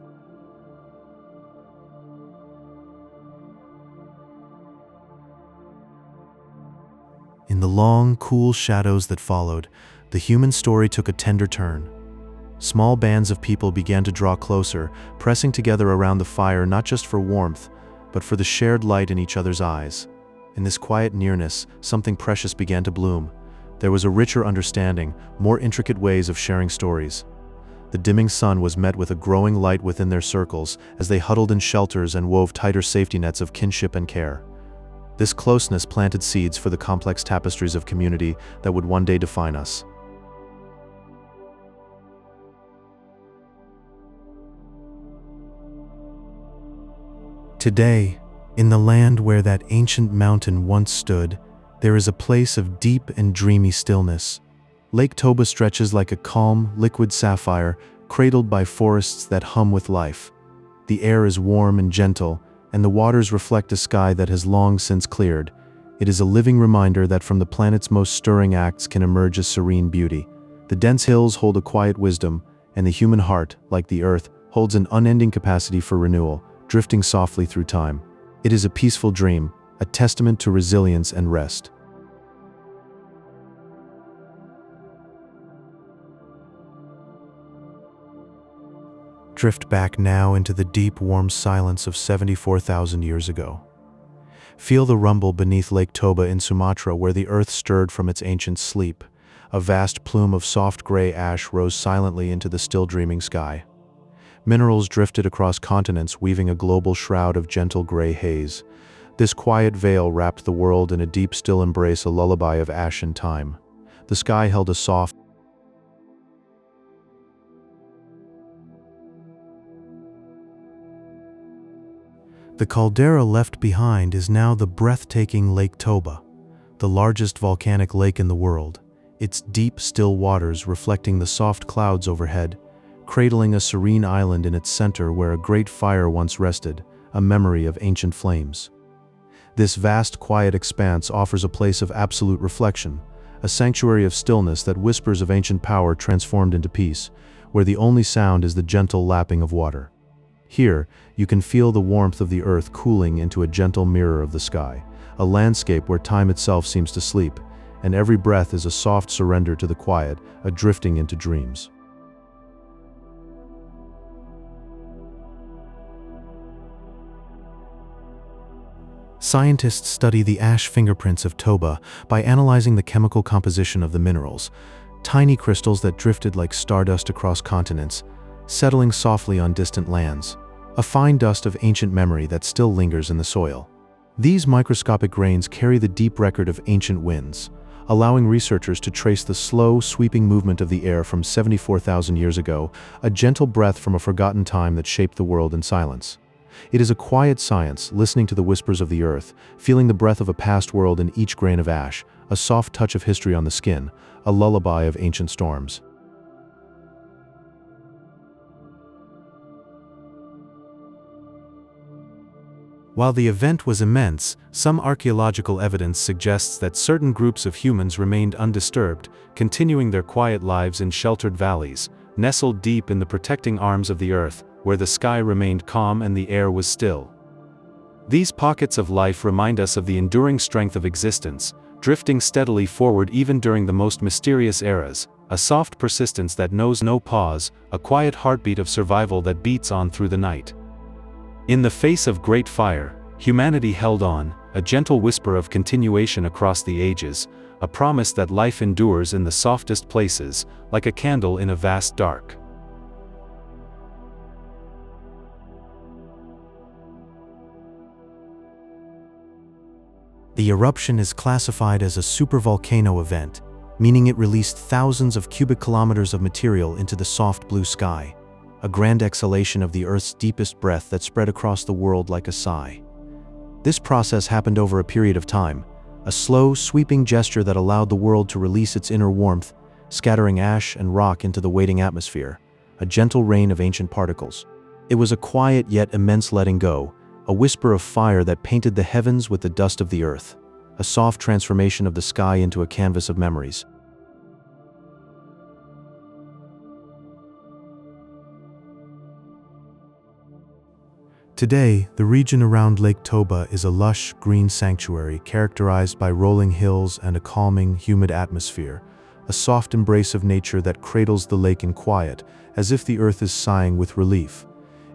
In the long, cool shadows that followed, the human story took a tender turn. Small bands of people began to draw closer, pressing together around the fire not just for warmth, but for the shared light in each other's eyes. In this quiet nearness, something precious began to bloom. There was a richer understanding, more intricate ways of sharing stories. The dimming sun was met with a growing light within their circles as they huddled in shelters and wove tighter safety nets of kinship and care. This closeness planted seeds for the complex tapestries of community that would one day define us. Today, in the land where that ancient mountain once stood, there is a place of deep and dreamy stillness. Lake Toba stretches like a calm, liquid sapphire, cradled by forests that hum with life. The air is warm and gentle, and the waters reflect a sky that has long since cleared. It is a living reminder that from the planet's most stirring acts can emerge a serene beauty. The dense hills hold a quiet wisdom, and the human heart, like the earth, holds an unending capacity for renewal, drifting softly through time. It is a peaceful dream, a testament to resilience and rest. Drift back now into the deep, warm silence of 74,000 years ago. Feel the rumble beneath Lake Toba in Sumatra, where the earth stirred from its ancient sleep. A vast plume of soft gray ash rose silently into the still dreaming sky. Minerals drifted across continents, weaving a global shroud of gentle gray haze. This quiet veil wrapped the world in a deep, still embrace, a lullaby of ash and time. The sky held a soft, The caldera left behind is now the breathtaking Lake Toba, the largest volcanic lake in the world, its deep, still waters reflecting the soft clouds overhead, cradling a serene island in its center where a great fire once rested, a memory of ancient flames. This vast, quiet expanse offers a place of absolute reflection, a sanctuary of stillness that whispers of ancient power transformed into peace, where the only sound is the gentle lapping of water. Here, you can feel the warmth of the earth cooling into a gentle mirror of the sky, a landscape where time itself seems to sleep, and every breath is a soft surrender to the quiet, a drifting into dreams. Scientists study the ash fingerprints of Toba by analyzing the chemical composition of the minerals, tiny crystals that drifted like stardust across continents, settling softly on distant lands, a fine dust of ancient memory that still lingers in the soil. These microscopic grains carry the deep record of ancient winds, allowing researchers to trace the slow, sweeping movement of the air from 74,000 years ago, a gentle breath from a forgotten time that shaped the world in silence. It is a quiet science, listening to the whispers of the earth, feeling the breath of a past world in each grain of ash, a soft touch of history on the skin, a lullaby of ancient storms. While the event was immense, some archaeological evidence suggests that certain groups of humans remained undisturbed, continuing their quiet lives in sheltered valleys, nestled deep in the protecting arms of the earth, where the sky remained calm and the air was still. These pockets of life remind us of the enduring strength of existence, drifting steadily forward even during the most mysterious eras, a soft persistence that knows no pause, a quiet heartbeat of survival that beats on through the night. In the face of great fire, humanity held on, a gentle whisper of continuation across the ages, a promise that life endures in the softest places, like a candle in a vast dark. The eruption is classified as a supervolcano event, meaning it released thousands of cubic kilometers of material into the soft blue sky, a grand exhalation of the Earth's deepest breath that spread across the world like a sigh. This process happened over a period of time, a slow, sweeping gesture that allowed the world to release its inner warmth, scattering ash and rock into the waiting atmosphere, a gentle rain of ancient particles. It was a quiet yet immense letting go, a whisper of fire that painted the heavens with the dust of the earth, a soft transformation of the sky into a canvas of memories. Today, the region around Lake Toba is a lush, green sanctuary characterized by rolling hills and a calming, humid atmosphere, a soft embrace of nature that cradles the lake in quiet, as if the earth is sighing with relief.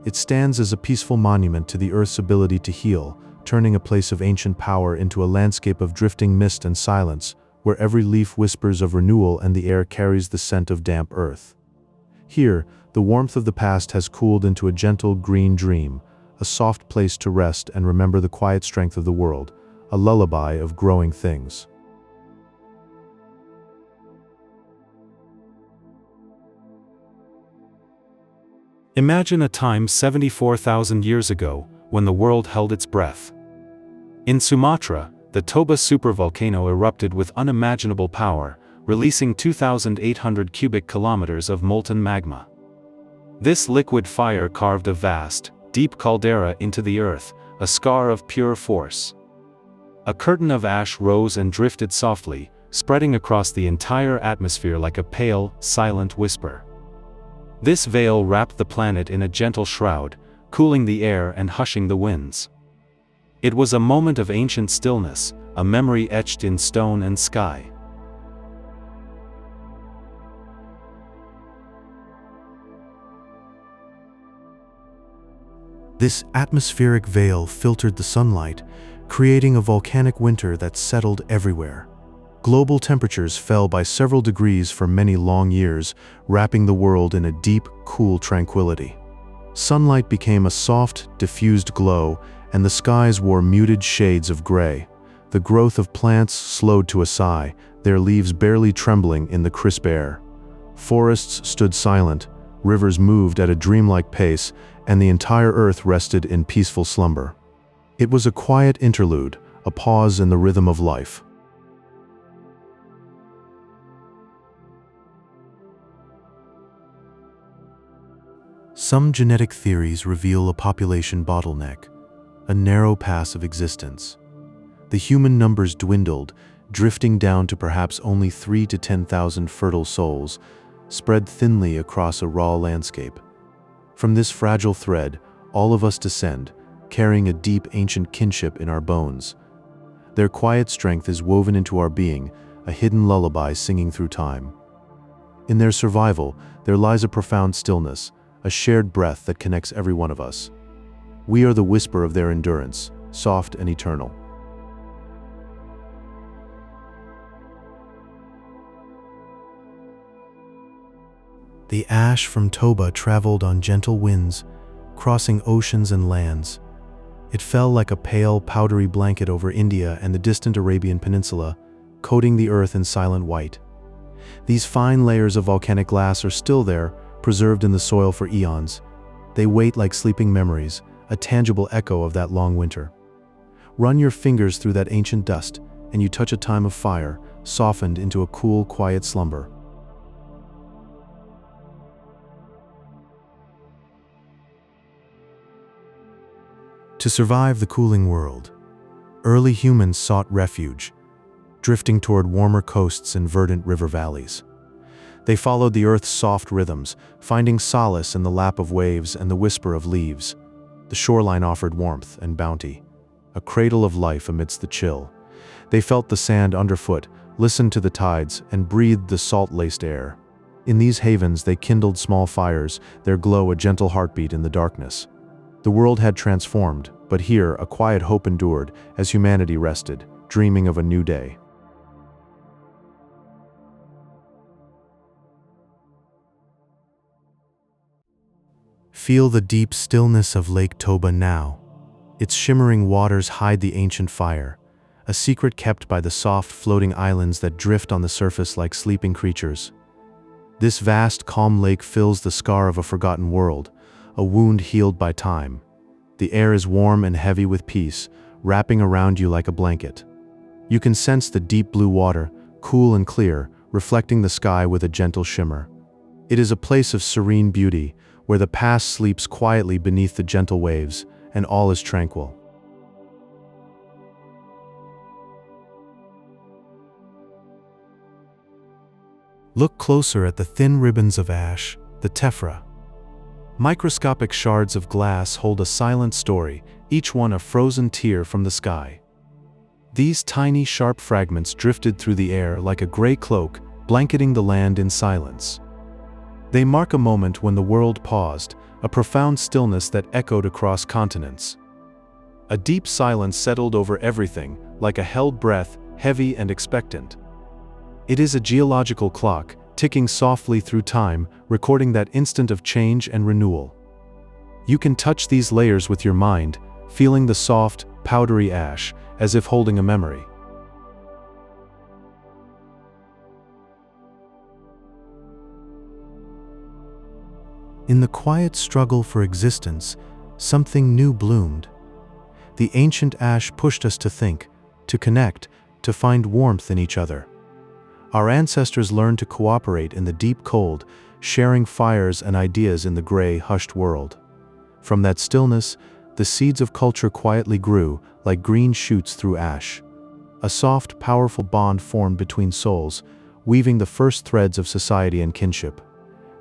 It stands as a peaceful monument to the Earth's ability to heal, turning a place of ancient power into a landscape of drifting mist and silence, where every leaf whispers of renewal and the air carries the scent of damp earth. Here, the warmth of the past has cooled into a gentle green dream, a soft place to rest and remember the quiet strength of the world, a lullaby of growing things. Imagine a time 74,000 years ago, when the world held its breath. In Sumatra, the Toba supervolcano erupted with unimaginable power, releasing 2,800 cubic kilometers of molten magma. This liquid fire carved a vast, deep caldera into the earth, a scar of pure force. A curtain of ash rose and drifted softly, spreading across the entire atmosphere like a pale, silent whisper. This veil wrapped the planet in a gentle shroud, cooling the air and hushing the winds. It was a moment of ancient stillness, a memory etched in stone and sky. This atmospheric veil filtered the sunlight, creating a volcanic winter that settled everywhere. Global temperatures fell by several degrees for many long years, wrapping the world in a deep, cool tranquility. Sunlight became a soft, diffused glow, and the skies wore muted shades of gray. The growth of plants slowed to a sigh, their leaves barely trembling in the crisp air. Forests stood silent, rivers moved at a dreamlike pace, and the entire earth rested in peaceful slumber. It was a quiet interlude, a pause in the rhythm of life. Some genetic theories reveal a population bottleneck, a narrow pass of existence. The human numbers dwindled, drifting down to perhaps only 3 to 10,000 fertile souls, spread thinly across a raw landscape. From this fragile thread, all of us descend, carrying a deep ancient kinship in our bones. Their quiet strength is woven into our being, a hidden lullaby singing through time. In their survival, there lies a profound stillness, a shared breath that connects every one of us. We are the whisper of their endurance, soft and eternal. The ash from Toba traveled on gentle winds, crossing oceans and lands. It fell like a pale, powdery blanket over India and the distant Arabian Peninsula, coating the earth in silent white. These fine layers of volcanic glass are still there, preserved in the soil for eons. They wait like sleeping memories, a tangible echo of that long winter. Run your fingers through that ancient dust, and you touch a time of fire, softened into a cool, quiet slumber. To survive the cooling world, early humans sought refuge, drifting toward warmer coasts and verdant river valleys. They followed the earth's soft rhythms, finding solace in the lap of waves and the whisper of leaves. The shoreline offered warmth and bounty, a cradle of life amidst the chill. They felt the sand underfoot, listened to the tides, and breathed the salt-laced air. In these havens they kindled small fires, their glow a gentle heartbeat in the darkness. The world had transformed, but here a quiet hope endured as humanity rested, dreaming of a new day. Feel the deep stillness of Lake Toba now. Its shimmering waters hide the ancient fire, a secret kept by the soft floating islands that drift on the surface like sleeping creatures. This vast, calm lake fills the scar of a forgotten world, a wound healed by time. The air is warm and heavy with peace, wrapping around you like a blanket. You can sense the deep blue water, cool and clear, reflecting the sky with a gentle shimmer. It is a place of serene beauty, where the past sleeps quietly beneath the gentle waves, and all is tranquil. Look closer at the thin ribbons of ash, the tephra. Microscopic shards of glass hold a silent story, each one a frozen tear from the sky. These tiny, sharp fragments drifted through the air like a gray cloak, blanketing the land in silence. They mark a moment when the world paused, a profound stillness that echoed across continents. A deep silence settled over everything, like a held breath, heavy and expectant. It is a geological clock, ticking softly through time, recording that instant of change and renewal. You can touch these layers with your mind, feeling the soft, powdery ash, as if holding a memory. In the quiet struggle for existence, something new bloomed. The ancient ash pushed us to think, to connect, to find warmth in each other. Our ancestors learned to cooperate in the deep cold, sharing fires and ideas in the gray, hushed world. From that stillness, the seeds of culture quietly grew, like green shoots through ash. A soft, powerful bond formed between souls, weaving the first threads of society and kinship.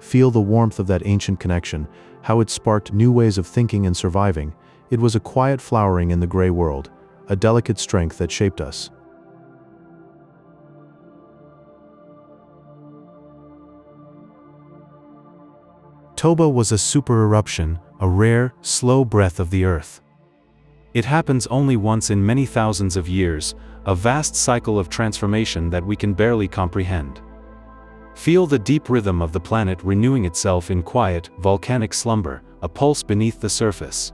Feel the warmth of that ancient connection, how it sparked new ways of thinking and surviving. It was a quiet flowering in the gray world, a delicate strength that shaped us. Toba was a super eruption, a rare, slow breath of the earth. It happens only once in many thousands of years, a vast cycle of transformation that we can barely comprehend. Feel the deep rhythm of the planet renewing itself in quiet, volcanic slumber, a pulse beneath the surface.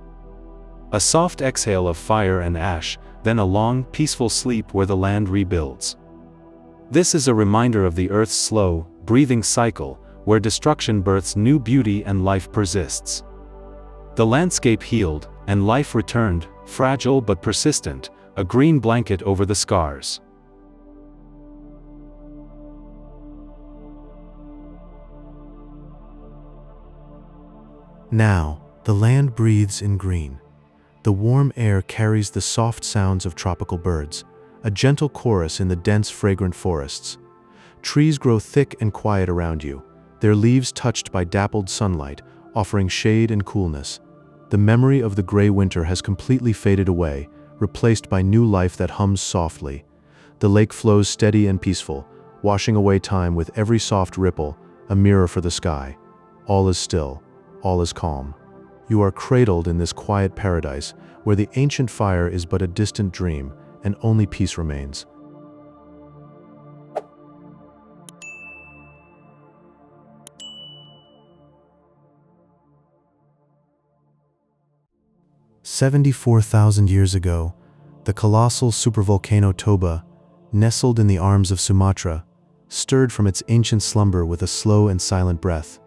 A soft exhale of fire and ash, then a long, peaceful sleep where the land rebuilds. This is a reminder of the Earth's slow, breathing cycle, where destruction births new beauty and life persists. The landscape healed, and life returned, fragile but persistent, a green blanket over the scars. Now, the land breathes in green. The warm air carries the soft sounds of tropical birds, a gentle chorus in the dense, fragrant forests. Trees grow thick and quiet around you, their leaves touched by dappled sunlight, offering shade and coolness. The memory of the gray winter has completely faded away, replaced by new life that hums softly. The lake flows steady and peaceful, washing away time with every soft ripple, a mirror for the sky. All is still, all is calm. You are cradled in this quiet paradise, where the ancient fire is but a distant dream, and only peace remains. "74,000 years ago, the colossal supervolcano Toba, nestled in the arms of Sumatra, stirred from its ancient slumber with a slow and silent breath.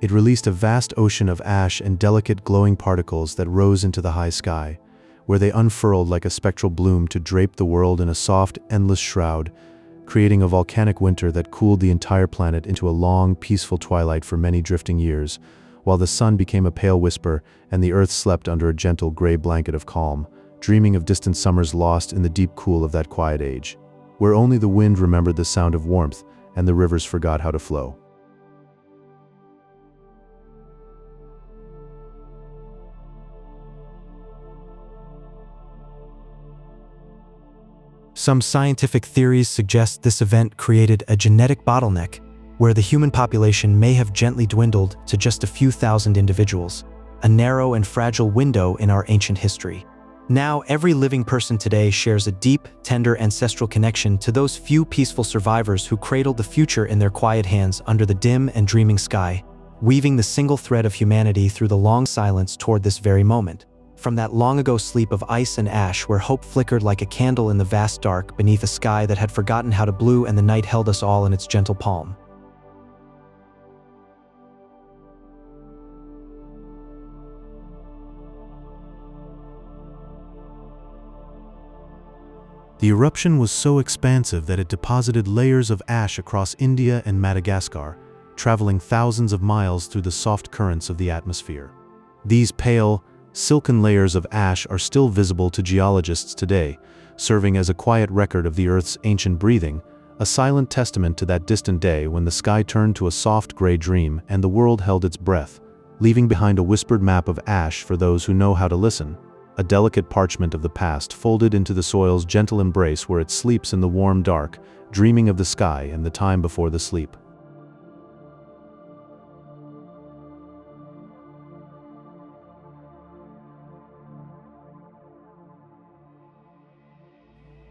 It released a vast ocean of ash and delicate glowing particles that rose into the high sky, where they unfurled like a spectral bloom to drape the world in a soft, endless shroud, creating a volcanic winter that cooled the entire planet into a long, peaceful twilight for many drifting years, while the sun became a pale whisper and the earth slept under a gentle gray blanket of calm, dreaming of distant summers lost in the deep cool of that quiet age, where only the wind remembered the sound of warmth and the rivers forgot how to flow. Some scientific theories suggest this event created a genetic bottleneck, where the human population may have gently dwindled to just a few thousand individuals, a narrow and fragile window in our ancient history. Now, every living person today shares a deep, tender ancestral connection to those few peaceful survivors who cradled the future in their quiet hands under the dim and dreaming sky, weaving the single thread of humanity through the long silence toward this very moment. From that long-ago sleep of ice and ash where hope flickered like a candle in the vast dark beneath a sky that had forgotten how to blue and the night held us all in its gentle palm. The eruption was so expansive that it deposited layers of ash across India and Madagascar, traveling thousands of miles through the soft currents of the atmosphere. These pale, silken layers of ash are still visible to geologists today, serving as a quiet record of the Earth's ancient breathing, a silent testament to that distant day when the sky turned to a soft gray dream and the world held its breath, leaving behind a whispered map of ash for those who know how to listen. A delicate parchment of the past folded into the soil's gentle embrace where it sleeps in the warm dark, dreaming of the sky and the time before the sleep.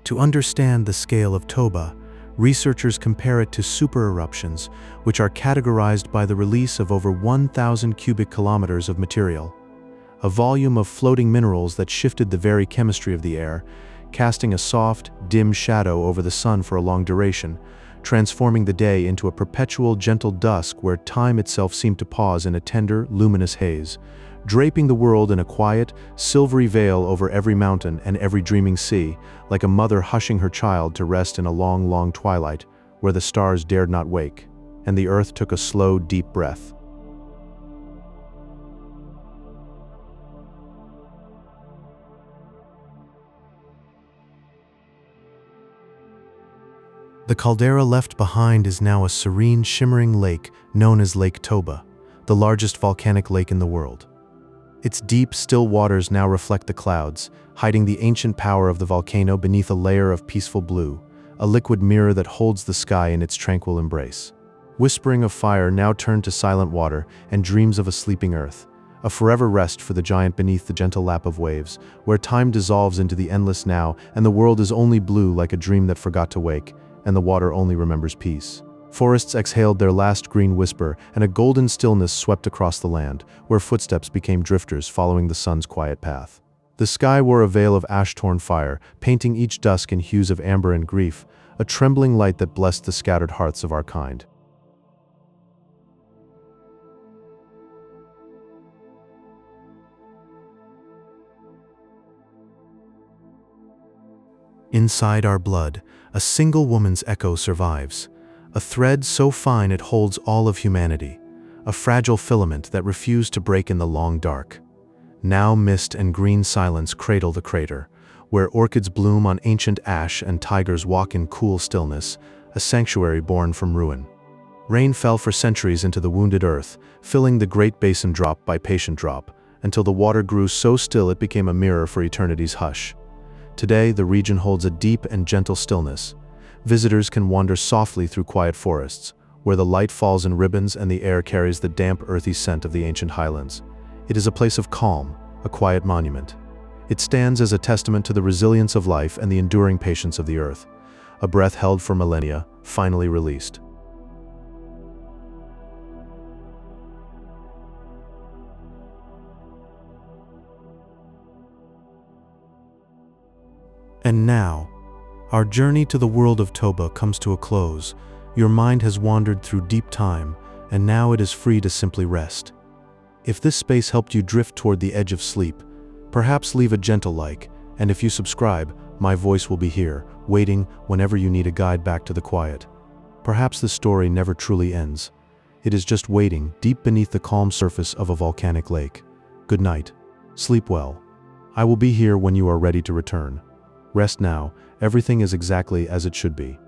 To understand the scale of Toba, researchers compare it to supereruptions, which are categorized by the release of over 1,000 cubic kilometers of material, a volume of floating minerals that shifted the very chemistry of the air, casting a soft, dim shadow over the sun for a long duration, transforming the day into a perpetual gentle dusk where time itself seemed to pause in a tender, luminous haze, draping the world in a quiet, silvery veil over every mountain and every dreaming sea, like a mother hushing her child to rest in a long, long twilight, where the stars dared not wake, and the earth took a slow, deep breath. The caldera left behind is now a serene, shimmering lake known as Lake Toba, the largest volcanic lake in the world. Its deep, still waters now reflect the clouds, hiding the ancient power of the volcano beneath a layer of peaceful blue, a liquid mirror that holds the sky in its tranquil embrace. Whispering of fire now turned to silent water and dreams of a sleeping earth, a forever rest for the giant beneath the gentle lap of waves, where time dissolves into the endless now and the world is only blue like a dream that forgot to wake, and the water only remembers peace. Forests exhaled their last green whisper, and a golden stillness swept across the land, where footsteps became drifters following the sun's quiet path. The sky wore a veil of ash-torn fire, painting each dusk in hues of amber and grief, a trembling light that blessed the scattered hearts of our kind. Inside our blood, a single woman's echo survives, a thread so fine it holds all of humanity, a fragile filament that refused to break in the long dark. Now mist and green silence cradle the crater, where orchids bloom on ancient ash and tigers walk in cool stillness, a sanctuary born from ruin. Rain fell for centuries into the wounded earth, filling the great basin drop by patient drop, until the water grew so still it became a mirror for eternity's hush. Today, the region holds a deep and gentle stillness. Visitors can wander softly through quiet forests, where the light falls in ribbons and the air carries the damp, earthy scent of the ancient highlands. It is a place of calm, a quiet monument. It stands as a testament to the resilience of life and the enduring patience of the earth. A breath held for millennia, finally released. And now, our journey to the world of Toba comes to a close. Your mind has wandered through deep time, and now it is free to simply rest. If this space helped you drift toward the edge of sleep, perhaps leave a gentle like, and if you subscribe, my voice will be here, waiting whenever you need a guide back to the quiet. Perhaps the story never truly ends. It is just waiting deep beneath the calm surface of a volcanic lake. Good night. Sleep well. I will be here when you are ready to return. Rest now, everything is exactly as it should be.